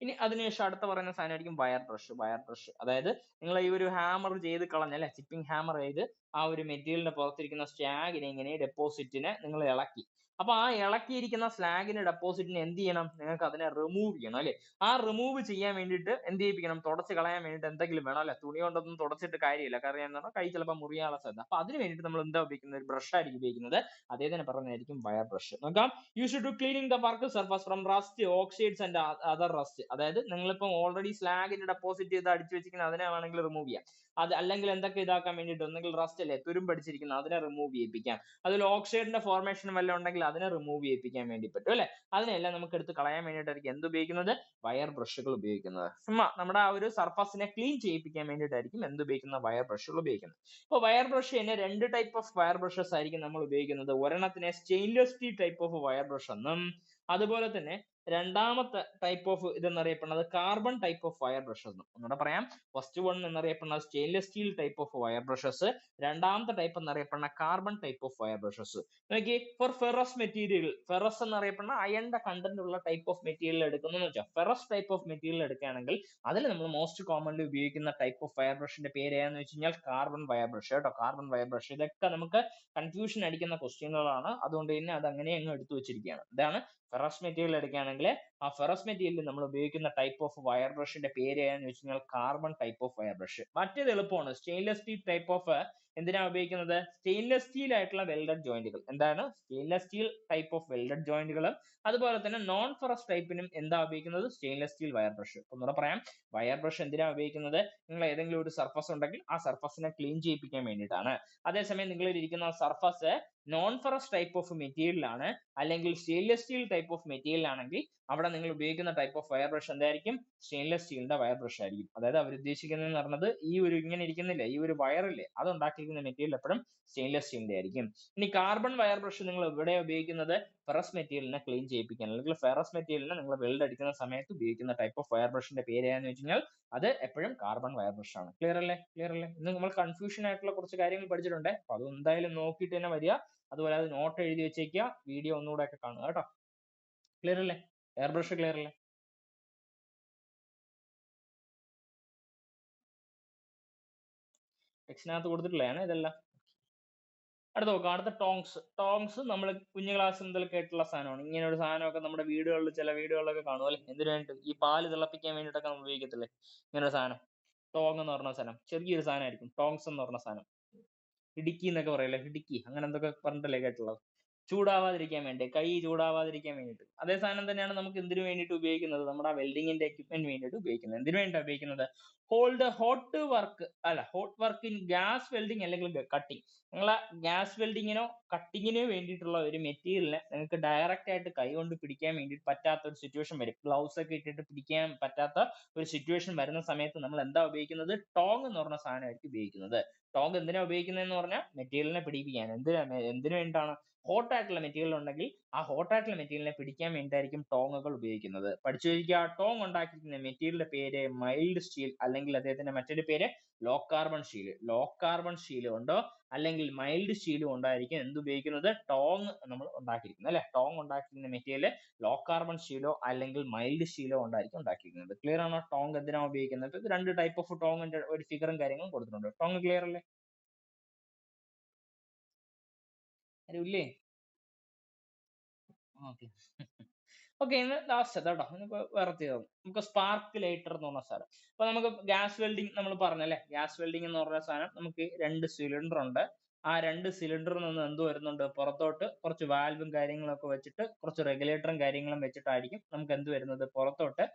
ഇനി അതിനുശേഷം അടുത്ത പറയുന്ന സാധനമായിരിക്കും വയർ ബ്രഷ്. വയർ ബ്രഷ് അതായത് നിങ്ങൾ ഈ ഒരു ഹാമർ ചെയ്ത് കളഞ്ഞല്ലേ, ചിപ്പിംഗ് ഹാമർ ചെയ്ത് ആ ഒരു മെറ്റീരിയലിന്റെ പുറത്തിരിക്കുന്ന സ്റ്റാഗിനെ ഇങ്ങനെ ഡെപ്പോസിറ്റിനെ നിങ്ങൾ ഇളക്കി. അപ്പൊ ആ ഇളക്കിയിരിക്കുന്ന സ്ലാഗിന്റെ ഡെപ്പോസിറ്റിനെ എന്ത് ചെയ്യണം? നിങ്ങൾക്ക് അതിനെ റിമൂവ് ചെയ്യണം അല്ലെ? ആ റിമൂവ് ചെയ്യാൻ വേണ്ടിയിട്ട് എന്ത് ചെയ്യിപ്പിക്കണം? തുടച്ച് കളയാൻ വേണ്ടിയിട്ട് എന്തെങ്കിലും വേണം അല്ലെ? തുണി കൊണ്ടൊന്നും തുടച്ചിട്ട് കാര്യമില്ല. കാരണം എന്താ കൈ ചിലപ്പോൾ മുറിയാനുള്ള സാധ്യത. അപ്പൊ അതിന് വേണ്ടിയിട്ട് നമ്മൾ എന്താ ഉപയോഗിക്കുന്നത്? ഒരു ബ്രഷ് ആയിരിക്കും ഉപയോഗിക്കുന്നത്. അതേ തന്നെ പറയുന്നതായിരിക്കും വയർ ബ്രഷ്. നോക്കാം, you should do cleaning the work surface from rest, oxides and other rest. അതായത് നിങ്ങളിപ്പം ഓൾറെഡി സ്ലാഗിന്റെ ഡെപ്പോസിറ്റ് ചെയ്ത് അടിച്ചു വെച്ചിരിക്കുന്ന അതിനെ വേണമെങ്കിൽ റിമൂവ് ചെയ്യാം. അത് അല്ലെങ്കിൽ എന്തൊക്കെ ഇതാക്കാൻ വേണ്ടിയിട്ട് ഒന്നെങ്കിൽ റസ്റ്റ് അല്ലേ, തുരുമ്പടിച്ചിരിക്കുന്ന അതിനെ റിമൂവ് ചെയ്യിപ്പിക്കാം. അതിൽ ഓക്സൈഡിന്റെ ഫോർമേഷൻ വല്ലതും ഉണ്ടെങ്കിൽ അതിനെ റിമൂവ് ചെയ്യിപ്പിക്കാൻ വേണ്ടി പറ്റും അല്ലെ? അതിനെല്ലാം നമുക്ക് എടുത്ത് കളയാൻ വേണ്ടിയിട്ടായിരിക്കും എന്ത് ഉപയോഗിക്കുന്നത്? വയർ ബ്രഷുകൾ ഉപയോഗിക്കുന്നത്. ചുമ്മാ നമ്മുടെ ആ ഒരു സർഫസിനെ ക്ലീൻ ചെയ്യിപ്പിക്കാൻ വേണ്ടിയിട്ടായിരിക്കും എന്ത് ഉപയോഗിക്കുന്ന? വയർ ബ്രഷുകൾ ഉപയോഗിക്കുന്നത്. ഇപ്പോൾ വയർ ബ്രഷ് തന്നെ രണ്ട് ടൈപ്പ് ഓഫ് വയർ ബ്രഷസ് ആയിരിക്കും നമ്മൾ ഉപയോഗിക്കുന്നത്. ഒരെണ്ണത്തിനെ stainless steel type of wire brush എന്നും അതുപോലെ തന്നെ രണ്ടാമത്തെ ടൈപ്പ് ഓഫ് ഇതെന്നറിയപ്പെടുന്നത് carbon type of wire brushes എന്നും. ഒന്നുകൂടെ പറയാം, ഫസ്റ്റ് വൺ എന്നറിയപ്പെടുന്നത് stainless steel type of wire brushes, രണ്ടാമത്തെ ടൈപ്പ് എന്നറിയപ്പെടുന്ന carbon type of wire brushes. നോക്കി, ഫോർ ഫെറസ് മെറ്റീരിയൽ, ഫെറസ് എന്നറിയപ്പെടുന്ന അയണിന്റെ കണ്ടന്റ് ഉള്ള ടൈപ്പ് ഓഫ് മെറ്റീരിയൽ എടുക്കുന്നു വെച്ചാൽ ഫെറസ് ടൈപ്പ് ഓഫ് മെറ്റീരിയൽ എടുക്കുകയാണെങ്കിൽ അതിൽ നമ്മൾ മോസ്റ്റ് കോമൺലി ഉപയോഗിക്കുന്ന ടൈപ്പ് ഓഫ് വയർ ബ്രഷിന്റെ പേര് ഏതാണെന്ന് വെച്ച് കഴിഞ്ഞാൽ കാർബൺ വയർ ബ്രഷ് കേട്ടോ. Carbon wire brush. ഇതൊക്കെ നമുക്ക് കൺഫ്യൂഷൻ അടിക്കുന്ന ക്വസ്റ്റ്യനുകളാണ്, അതുകൊണ്ട് തന്നെ അത് അങ്ങനെ അങ്ങ് എടുത്തു വെച്ചിരിക്കുകയാണ്. ഇതാണ് ഫെറസ് മെറ്റീരിയൽ എടുക്കുകയാണെങ്കിൽ ആ ഫെറസ് മെറ്റീരിയലിൽ നമ്മൾ ഉപയോഗിക്കുന്ന ടൈപ്പ് ഓഫ് വയർ ബ്രഷിന്റെ പേര് ഏതാണെന്ന് വെച്ച് കഴിഞ്ഞാൽ carbon type of wire brush. മറ്റേത് എളുപ്പമാണ്, സ്റ്റെയിൻലെസ് സ്റ്റീൽ ടൈപ്പ് ഓഫ്. എന്തിനാ ഉപയോഗിക്കുന്നത്? സ്റ്റെയിൻലെസ് സ്റ്റീൽ ആയിട്ടുള്ള വെൽഡഡ് ജോയിന്റുകൾ. എന്താണ് stainless steel type of welded ജോയിന്റുകളും അതുപോലെ തന്നെ നോൺ ഫെറസ് ടൈപ്പിനും എന്താ ഉപയോഗിക്കുന്നത്? Stainless steel wire brush. ഒന്നുകൂടെ പറയാം, വയർ ബ്രഷ് എന്തിനാ ഉപയോഗിക്കുന്നത്? നിങ്ങൾ ഏതെങ്കിലും ഒരു സർഫസ് ഉണ്ടെങ്കിൽ ആ സർഫസിനെ ക്ലീൻ ചെയ്യിപ്പിക്കാൻ വേണ്ടിയിട്ടാണ്. അതേസമയം നിങ്ങളിൽ ഇരിക്കുന്ന surface non ferrous type of material ആണ് അല്ലെങ്കിൽ stainless steel type of material ആണെങ്കിൽ അവിടെ നിങ്ങൾ ഉപയോഗിക്കുന്ന ടൈപ്പ് ഓഫ് വയർ ബ്രഷ് എന്തായിരിക്കും? സ്റ്റെയിൻലെസ് സ്റ്റീലിന്റെ വയർ ബ്രഷ് ആയിരിക്കും. അതായത് അവർ ഉദ്ദേശിക്കുന്നതെന്ന് പറഞ്ഞത് ഈ ഒരു ഇങ്ങനെ ഇരിക്കുന്നില്ലേ, ഈ ഒരു വയറില്ലേ, അത് ഉണ്ടാക്കിയിരിക്കുന്ന മെറ്റീരിയൽ എപ്പോഴും സ്റ്റെയിൻലെസ് സ്റ്റീലിന്റെ ആയിരിക്കും. ഇനി കാർബൺ വയർ ബ്രഷ് നിങ്ങൾ എവിടെ ഉപയോഗിക്കുന്നത്? ഫെറസ് മെറ്റീരിയലിനെ ക്ലീൻ ചെയ്യിപ്പിക്കാൻ അല്ലെങ്കിൽ ഫെറസ് മെറ്റീരിയലിനെ നിങ്ങൾ വെൽഡ് അടിക്കുന്ന സമയത്ത് ഉപയോഗിക്കുന്ന ടൈപ്പ് ഓഫ് വയർ ബ്രഷിന്റെ പേര് ഏതാണെന്ന് വെച്ച് കഴിഞ്ഞാൽ അത് എപ്പോഴും കാർബൺ വയർ ബ്രഷ് ആണ്. ക്ലിയർ അല്ലേ? ക്ലിയർ അല്ലേ? ഇന്ന് നമ്മൾ കൺഫ്യൂഷൻ ആയിട്ടുള്ള കുറച്ച് കാര്യങ്ങൾ പഠിച്ചിട്ടുണ്ട്. അപ്പൊ അത് എന്തായാലും നോക്കിയിട്ട് തന്നെ വരിക. അതുപോലെ അത് നോട്ട് എഴുതി വെച്ചേക്കുക, വീഡിയോ ഒന്നുകൂടെ ഒക്കെ കാണുക കേട്ടോ. ക്ലിയർ അല്ലേ? എയർ ബ്രഷ് ക്ലിയർ അല്ലേ? ടെക്സ്റ്റിനകത്ത് കൊടുത്തിട്ടുള്ളതാണ് ഇതെല്ലാം. അടുത്ത നോക്കാം, അടുത്ത ടോങ്സ്. ടോങ്സ് നമ്മൾ കുഞ്ഞു ക്ലാസ് മുതൽ കേട്ടുള്ള സാധനമാണ്. ഇങ്ങനെ ഒരു സാധനമൊക്കെ നമ്മുടെ വീടുകളിൽ ചില വീടുകളിലൊക്കെ കാണും അല്ലെ? എന്തിനു വേണ്ടി? ഈ പാല് തിളപ്പിക്കാൻ വേണ്ടിയിട്ടൊക്കെ നമ്മൾ ഉപയോഗിക്കത്തില്ലേ ഇങ്ങനെ ഒരു സാധനം? ടോങ് എന്ന് പറഞ്ഞ സാധനം ചെറിയൊരു സാധനമായിരിക്കും, ടോങ്സ് എന്ന് പറഞ്ഞ സാധനം. ഇടുക്കി എന്നൊക്കെ പറയല്ലേ, ഇടുക്കി അങ്ങനെ എന്തൊക്കെ പറഞ്ഞിട്ടല്ലേ കേട്ടുള്ളത്? ചൂടാവാതിരിക്കാൻ വേണ്ടി, കൈ ചൂടാവാതിരിക്കാൻ വേണ്ടിയിട്ട്. അതേ സാധനം തന്നെയാണ് നമുക്ക് എന്തിനു വേണ്ടിയിട്ട് ഉപയോഗിക്കുന്നത്? നമ്മുടെ വെൽഡിങ്ങിന്റെ എക്യുപ്മെന്റ് വേണ്ടിയിട്ട് ഉപയോഗിക്കുന്നത്. എന്തിനു വേണ്ടിയിട്ടാണ് ഉപയോഗിക്കുന്നത്? ഹോൾഡ് ഹോട്ട് വർക്ക് അല്ല, hot work in gas welding അല്ലെങ്കിൽ കട്ടിങ്. നിങ്ങളെ ഗ്യാസ് വെൽഡിങ്ങിനോ കട്ടിങ്ങിനോ വേണ്ടിയിട്ടുള്ള ഒരു മെറ്റീരിയലിനെ നിങ്ങൾക്ക് ഡയറക്റ്റ് ആയിട്ട് കൈ കൊണ്ട് പിടിക്കാൻ വേണ്ടി പറ്റാത്ത ഒരു സിറ്റുവേഷൻ വരും. ഗ്ലൗസ് ഒക്കെ ഇട്ടിട്ട് പിടിക്കാൻ പറ്റാത്ത ഒരു സിറ്റുവേഷൻ വരുന്ന സമയത്ത് നമ്മൾ എന്താ ഉപയോഗിക്കുന്നത്? ടോങ് എന്ന് പറഞ്ഞ സാധനമായിരിക്കും ഉപയോഗിക്കുന്നത്. ടോങ് എന്തിനാ ഉപയോഗിക്കുന്നതെന്ന് പറഞ്ഞാൽ മെറ്റീരിയലിനെ പിടിപ്പിക്കാൻ. എന്തിനു വേണ്ടിയിട്ടാണ്? ഹോട്ട് ആയിട്ടുള്ള മെറ്റീരിയൽ ഉണ്ടെങ്കിൽ ആ ഹോട്ട് ആയിട്ടുള്ള മെറ്റീരിയലിനെ പിടിക്കാൻ വേണ്ടിയിട്ടായിരിക്കും ടോങ്ങുകൾ ഉപയോഗിക്കുന്നത്. പഠിച്ചു വയ്ക്കുക, ടോങ് ഉണ്ടാക്കിയിരിക്കുന്ന മെറ്റീരിയലിന്റെ പേര് മൈൽഡ് സ്റ്റീൽ അല്ലെങ്കിൽ അദ്ദേഹത്തിന്റെ മറ്റൊരു പേര് low carbon steel. Low carbon steel കൊണ്ടോ അല്ലെങ്കിൽ മൈൽഡ് സ്റ്റീലും കൊണ്ടായിരിക്കും എന്ത് ഉപയോഗിക്കുന്നത്? ടോങ് നമ്മൾ ഉണ്ടാക്കിയിരിക്കുന്നത് അല്ലെ? ടോങ് ഉണ്ടാക്കിയിരിക്കുന്ന മെറ്റീരിയൽ ലോ കാർബൺ സ്റ്റീലോ അല്ലെങ്കിൽ മൈൽഡ് സ്റ്റീലോ കൊണ്ടായിരിക്കും ഉണ്ടാക്കിയിരിക്കുന്നത്. ക്ലിയർ ആണോ? ടോങ് എന്തിനാണ് ഉപയോഗിക്കുന്നത്? ഇത് രണ്ട് ടൈപ്പ് ഓഫ് ടോങ്ങിന്റെ ഒരു ഫിഗറും കാര്യങ്ങളും കൊടുത്തിട്ടുണ്ട്. ടോങ് ക്ലിയർ അല്ലേ? ആരുമില്ലേ? ഓക്കെ. ഓക്കെ, ഇന്ന് ലാസ്റ്റ് കേട്ടോ. ഇന്നിപ്പോ വേറെ തീർന്നു. നമുക്ക് സ്പാർക്ക് ലൈറ്റർ എന്ന് പറഞ്ഞ സാധനം. അപ്പൊ നമുക്ക് ഗ്യാസ് വെൽഡിങ് നമ്മൾ പറഞ്ഞല്ലേ, ഗ്യാസ് വെൽഡിങ് എന്ന് പറഞ്ഞ സാധനം നമുക്ക് രണ്ട് സിലിണ്ടർ ഉണ്ട്. ആ രണ്ട് സിലിണ്ടറിൽ നിന്ന് എന്ത് വരുന്നുണ്ട്? പുറത്തോട്ട് കുറച്ച് വാൽവും കാര്യങ്ങളൊക്കെ വെച്ചിട്ട് കുറച്ച് റെഗുലേറ്ററും കാര്യങ്ങളും വെച്ചിട്ടായിരിക്കും നമുക്ക് എന്ത് വരുന്നത്? പുറത്തോട്ട്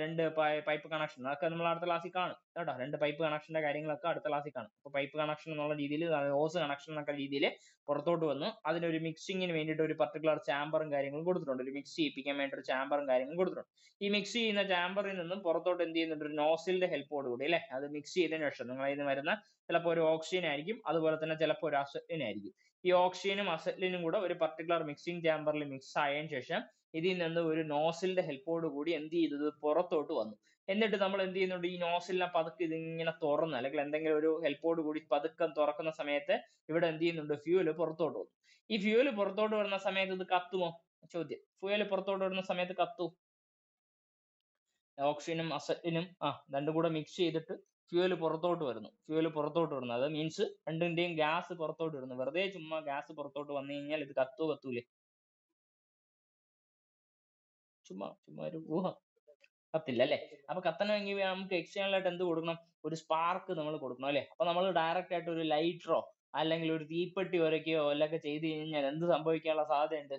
രണ്ട് പൈപ്പ് കണക്ഷൻ. അതൊക്കെ നമ്മൾ അടുത്ത ക്ലാസ്സിൽ കാണും കേട്ടോ. രണ്ട് പൈപ്പ് കണക്ഷന്റെ കാര്യങ്ങളൊക്കെ അടുത്ത ക്ലാസ്സിൽ കാണും. അപ്പൊ പൈപ്പ് കണക്ഷൻ എന്നുള്ള രീതിയിൽ, ഹോസ് കണക്ഷൻ എന്നൊക്കെ രീതിയിൽ പുറത്തോട്ട് വന്നു. അതിനൊരു മിക്സിങ്ങിന് വേണ്ടിയിട്ട് ഒരു പർട്ടിക്കുലർ ചാമ്പറും കാര്യങ്ങളും കൊടുത്തിട്ടുണ്ട്. ഒരു മിക്സ് ചെയ്യിപ്പിക്കാൻ വേണ്ടി ഒരു ചാമ്പറും കാര്യങ്ങളും കൊടുത്തിട്ടുണ്ട്. ഈ മിക്സ് ചെയ്യുന്ന ചാമ്പറിൽ നിന്നും പുറത്തോട്ട് എന്ത് ചെയ്യുന്നുണ്ട്? ഒരു നോസിലിന്റെ ഹെൽപ്പോട് കൂടി അല്ലെ, അത് മിക്സ് ചെയ്തതിനു ശേഷം നിങ്ങൾ ഇതിന് വരുന്ന ചിലപ്പോൾ ഒരു ഓക്സിജൻ ആയിരിക്കും, അതുപോലെ തന്നെ ചിലപ്പോൾ ഒരു അസറ്റിൻ ആയിരിക്കും. ഈ ഓക്സിജനും അസറ്റിനും കൂടെ ഒരു പർട്ടിക്കുലർ മിക്സിംഗ് ചാമ്പറിൽ മിക്സ് ആയതിനു ശേഷം ഇതിൽ നിന്ന് ഒരു നോസിലിന്റെ ഹെൽപ്പോട് കൂടി എന്ത് ചെയ്തത്? പുറത്തോട്ട് വന്നു. എന്നിട്ട് നമ്മൾ എന്ത് ചെയ്യുന്നുണ്ട്? ഈ നോസിലിനെ പതുക്കെ ഇതിങ്ങനെ തുറന്ന് അല്ലെങ്കിൽ എന്തെങ്കിലും ഒരു ഹെൽപ്പോട് കൂടി പതുക്കെ തുറക്കുന്ന സമയത്ത് ഇവിടെ എന്ത് ചെയ്യുന്നുണ്ട്? ഫ്യൂല് പുറത്തോട്ട് വന്നു. ഈ ഫ്യൂല് പുറത്തോട്ട് വരുന്ന സമയത്ത് ഇത് കത്തുമോ? ചോദ്യം. ഫ്യൂല് പുറത്തോട്ട് വരുന്ന സമയത്ത് കത്തു? ഓക്സിജനും അസറ്റിനും രണ്ടും കൂടെ മിക്സ് ചെയ്തിട്ട് ഫ്യൂല് പുറത്തോട്ട് വരുന്നു. ഫ്യൂല് പുറത്തോട്ട് വരുന്നു, അത് മീൻസ് രണ്ടിന്റെയും ഗ്യാസ് പുറത്തോട്ട് വരുന്നു. വെറുതെ ചുമ്മാ ഗ്യാസ് പുറത്തോട്ട് വന്നു കഴിഞ്ഞാൽ ഇത് കത്തൂലേ? ചുമ്മാ ചുമ്മാ ഒരു ഊഹം. കത്തില്ല അല്ലേ? അപ്പൊ കത്തണമെങ്കിൽ നമുക്ക് എക്സ്റ്റേണൽ ആയിട്ട് എന്ത് കൊടുക്കണം? ഒരു സ്പാർക്ക് നമ്മൾ കൊടുക്കണം അല്ലേ? അപ്പൊ നമ്മൾ ഡയറക്റ്റ് ആയിട്ട് ഒരു ലൈറ്ററോ അല്ലെങ്കിൽ ഒരു തീപ്പെട്ടി ഉരയ്ക്കുകയോ എല്ലൊക്കെ ചെയ്ത് കഴിഞ്ഞാൽ എന്ത് സംഭവിക്കാനുള്ള സാധ്യതയുണ്ട്?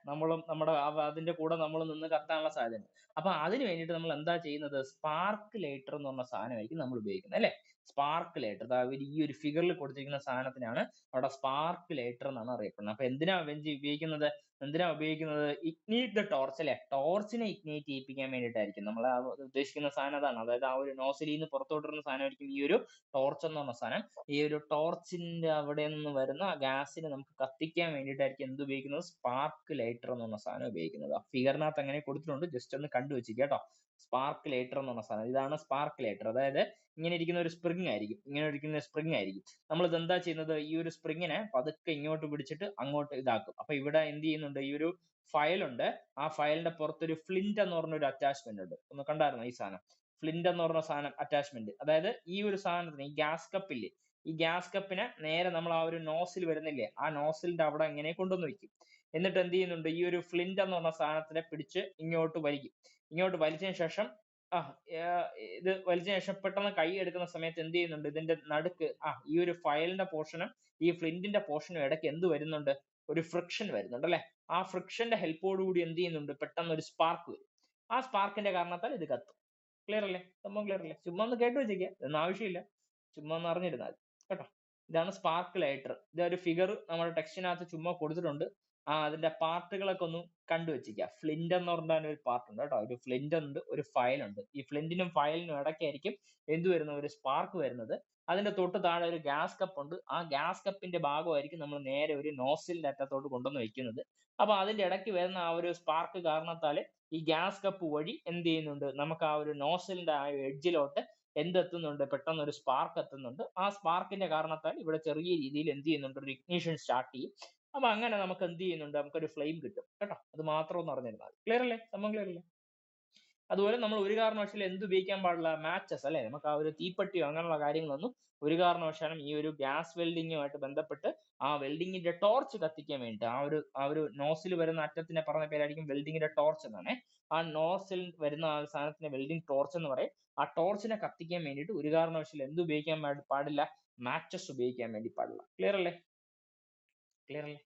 നമ്മളും നമ്മുടെ അതിന്റെ കൂടെ നമ്മൾ നിന്ന് കത്താനുള്ള സാധ്യതയുണ്ട്. അപ്പൊ അതിന് വേണ്ടിയിട്ട് നമ്മൾ എന്താ ചെയ്യുന്നത്? സ്പാർക്ക് ലൈറ്റർ എന്ന് പറഞ്ഞ സാധനമായിരിക്കും നമ്മൾ ഉപയോഗിക്കുന്നത് അല്ലേ? സ്പാർക്ക് ലൈറ്റർ ഈ ഒരു ഫിഗറിൽ കൊടുത്തിരിക്കുന്ന സാധനത്തിനാണ് അവിടെ സ്പാർക്ക് ലൈറ്റർ എന്നാണ് അറിയപ്പെടുന്നത്. അപ്പൊ എന്തിനാ ബെഞ്ചി ഉപയോഗിക്കുന്നത്? ഇഗ്നീറ്റ് ദ ടോർച്ച് അല്ലെ? ടോർച്ചിനെ ഇഗ്നൈറ്റ് ചെയ്യിപ്പിക്കാൻ വേണ്ടിയിട്ടായിരിക്കും നമ്മൾ ഉദ്ദേശിക്കുന്ന സാധനം അതാണ്. അതായത് ആ ഒരു നോസിലിൽ നിന്ന് പുറത്തോട്ട് സാധനമായിരിക്കും ഈ ഒരു ടോർച്ച് എന്ന് പറഞ്ഞ സാധനം. ഈ ഒരു ടോർച്ചിന്റെ അവിടെ നിന്ന് വരുന്ന ഗ്യാസിനെ നമുക്ക് കത്തിക്കാൻ വേണ്ടിയിട്ടായിരിക്കും എന്ത് ഉപയോഗിക്കുന്നത്? സ്പാർക്ക് ലൈറ്റർ എന്ന് പറഞ്ഞ സാധനം ഉപയോഗിക്കുന്നത്. ആ ഫിഗറിനകത്ത് അങ്ങനെ കൊടുത്തിട്ടുണ്ട്, ജസ്റ്റ് ഒന്ന് കണ്ടുവെച്ചിരിക്കുക കേട്ടോ. സ്പാർക്ക് ലൈറ്റർ എന്ന് പറഞ്ഞ സാധനം, ഇതാണ് സ്പാർക്ക് ലൈറ്റർ. അതായത് ഇങ്ങനെ ഇരിക്കുന്ന ഒരു സ്പ്രിങ് ആയിരിക്കും, നമ്മൾ ഇത് എന്താ ചെയ്യുന്നത്? ഈ ഒരു സ്പ്രിങ്ങിനെ പതുക്കെ ഇങ്ങോട്ട് പിടിച്ചിട്ട് അങ്ങോട്ട് ഇതാക്കും. അപ്പൊ ഇവിടെ എന്ത് ചെയ്യുന്നുണ്ട്? ഈ ഒരു ഫയൽ ഉണ്ട്, ആ ഫയലിന്റെ പുറത്തൊരു ഫ്ലിന്റ് എന്ന് പറഞ്ഞ ഒരു അറ്റാച്ച്മെന്റ് ഉണ്ട്. ഒന്ന് കണ്ടായിരുന്നോ ഈ സാധനം? ഫ്ലിന്റ് എന്ന് പറഞ്ഞ സാധനം അറ്റാച്ച്മെന്റ്. അതായത് ഈ ഒരു സാധനത്തിന്, ഈ ഗ്യാസ് കപ്പില്ലേ, ഈ ഗ്യാസ് കപ്പിനെ നേരെ നമ്മൾ ആ ഒരു നോസിൽ വരുന്നില്ലേ, ആ നോസിലിന്റെ അവിടെ ഇങ്ങനെ കൊണ്ടുവന്ന് വെക്കും. എന്നിട്ട് എന്ത് ചെയ്യുന്നുണ്ട്? ഈ ഒരു ഫ്ലിന്റ് എന്ന് പറഞ്ഞ സാധനത്തിനെ പിടിച്ച് ഇങ്ങോട്ട് വലിക്കും. ഇങ്ങോട്ട് വലിച്ചതിന് ശേഷം ഇത് വലിച്ചതിന് ശേഷം പെട്ടെന്ന് കൈ എടുക്കുന്ന സമയത്ത് എന്ത് ചെയ്യുന്നുണ്ട്? ഇതിന്റെ നടുക്ക് ഈ ഒരു ഫയലിന്റെ പോർഷനും ഈ ഫ്ലിന്റിന്റെ പോർഷനും ഇടയ്ക്ക് എന്ത് വരുന്നുണ്ട്? ഒരു ഫ്രിക്ഷൻ വരുന്നുണ്ട് അല്ലെ? ആ ഫ്രിക്ഷന്റെ ഹെൽപ്പോട് കൂടി എന്ത് ചെയ്യുന്നുണ്ട്? പെട്ടെന്ന് ഒരു സ്പാർക്ക് വരും. ആ സ്പാർക്കിന്റെ കാരണത്താൽ ഇത് കത്തും. ക്ലിയർ അല്ലേ? സംഭവം ക്ലിയർ അല്ലേ? ചുമ്മാ ഒന്ന് കേട്ട് വെച്ചേക്കുക, ഇതൊന്നും ആവശ്യമില്ല, ചുമ്മാ ഒന്ന് അറിഞ്ഞിരുന്നാൽ കേട്ടോ. ഇതാണ് സ്പാർക്ക് ലൈറ്റർ. ഇതൊരു ഫിഗർ നമ്മുടെ ടെക്സ്റ്റിനകത്ത് ചുമ്മാ കൊടുത്തിട്ടുണ്ട്. അതിന്റെ പാർട്ടുകളൊക്കെ ഒന്ന് കണ്ടുവെച്ചിരിക്കുക. ഫ്ലിന്റ് എന്ന് പറഞ്ഞാൽ ഒരു പാർട്ട് ഉണ്ട് കേട്ടോ. ഒരു ഫ്ലിന്റ് ഉണ്ട്, ഒരു ഫയൽ ഉണ്ട്. ഈ ഫ്ലിന്റിനും ഫയലിനും ഇടയ്ക്കായിരിക്കും എന്ത് വരുന്നത്? ഒരു സ്പാർക്ക് വരുന്നത്. അതിന്റെ തൊട്ട് താഴെ ഒരു ഗ്യാസ് കപ്പ് ഉണ്ട്. ആ ഗ്യാസ് കപ്പിന്റെ ഭാഗമായിരിക്കും നമ്മൾ നേരെ ഒരു നോസിലിന്റെ അറ്റത്തോട്ട് കൊണ്ടുവന്ന് വെക്കുന്നത്. അപ്പൊ അതിന്റെ ഇടയ്ക്ക് വരുന്ന ആ ഒരു സ്പാർക്ക് കാരണത്താൽ ഈ ഗ്യാസ് കപ്പ് വഴി എന്ത് ചെയ്യുന്നുണ്ട്? നമുക്ക് ആ ഒരു നോസിലിന്റെ ആ എഡ്ജിലോട്ട് എന്തെത്തുന്നുണ്ട്? പെട്ടെന്ന് ഒരു സ്പാർക്ക് എത്തുന്നുണ്ട്. ആ സ്പാർക്കിന്റെ കാരണത്താൽ ഇവിടെ ചെറിയ രീതിയിൽ എന്ത് ചെയ്യുന്നുണ്ട്? ഒരു ഇഗ്നിഷൻ സ്റ്റാർട്ട് ചെയ്യും. അപ്പൊ അങ്ങനെ നമുക്ക് എന്ത് ചെയ്യുന്നുണ്ട്? നമുക്കൊരു ഫ്ലെയിം കിട്ടും കേട്ടോ. അത് മാത്രം ഒന്ന് അറിഞ്ഞിരുന്നാൽ ക്ലിയർ അല്ലേ? സംഭവം ക്ലിയർ അല്ലേ? അതുപോലെ നമ്മൾ ഒരു കാരണവശാലും എന്ത് ഉപയോഗിക്കാൻ പാടില്ല? മാച്ചസ് അല്ലെ? നമുക്ക് ആ ഒരു തീപ്പെട്ടിയോ അങ്ങനെയുള്ള കാര്യങ്ങളൊന്നും ഒരു കാരണവശാലും ഈ ഒരു ഗ്യാസ് വെൽഡിങ്ങുമായിട്ട് ബന്ധപ്പെട്ട് ആ വെൽഡിങ്ങിന്റെ ടോർച്ച് കത്തിക്കാൻ വേണ്ടിയിട്ട് ആ ഒരു നോസിൽ വരുന്ന അറ്റത്തിനെ പറഞ്ഞ പേരായിരിക്കും വെൽഡിങ്ങിന്റെ ടോർച്ച് എന്നാണ്. ആ നോസിൽ വരുന്ന ആ സാധനത്തിന് വെൽഡിങ് ടോർച്ച് എന്ന് പറയും. ആ ടോർച്ചിനെ കത്തിക്കാൻ വേണ്ടിയിട്ട് ഒരു കാരണവശാലും എന്ത് ഉപയോഗിക്കാൻ പാടില്ല? മാച്ചസ് ഉപയോഗിക്കാൻ വേണ്ടി പാടില്ല. ക്ലിയർ അല്ലേ? ക്ലിയർ അല്ലേ?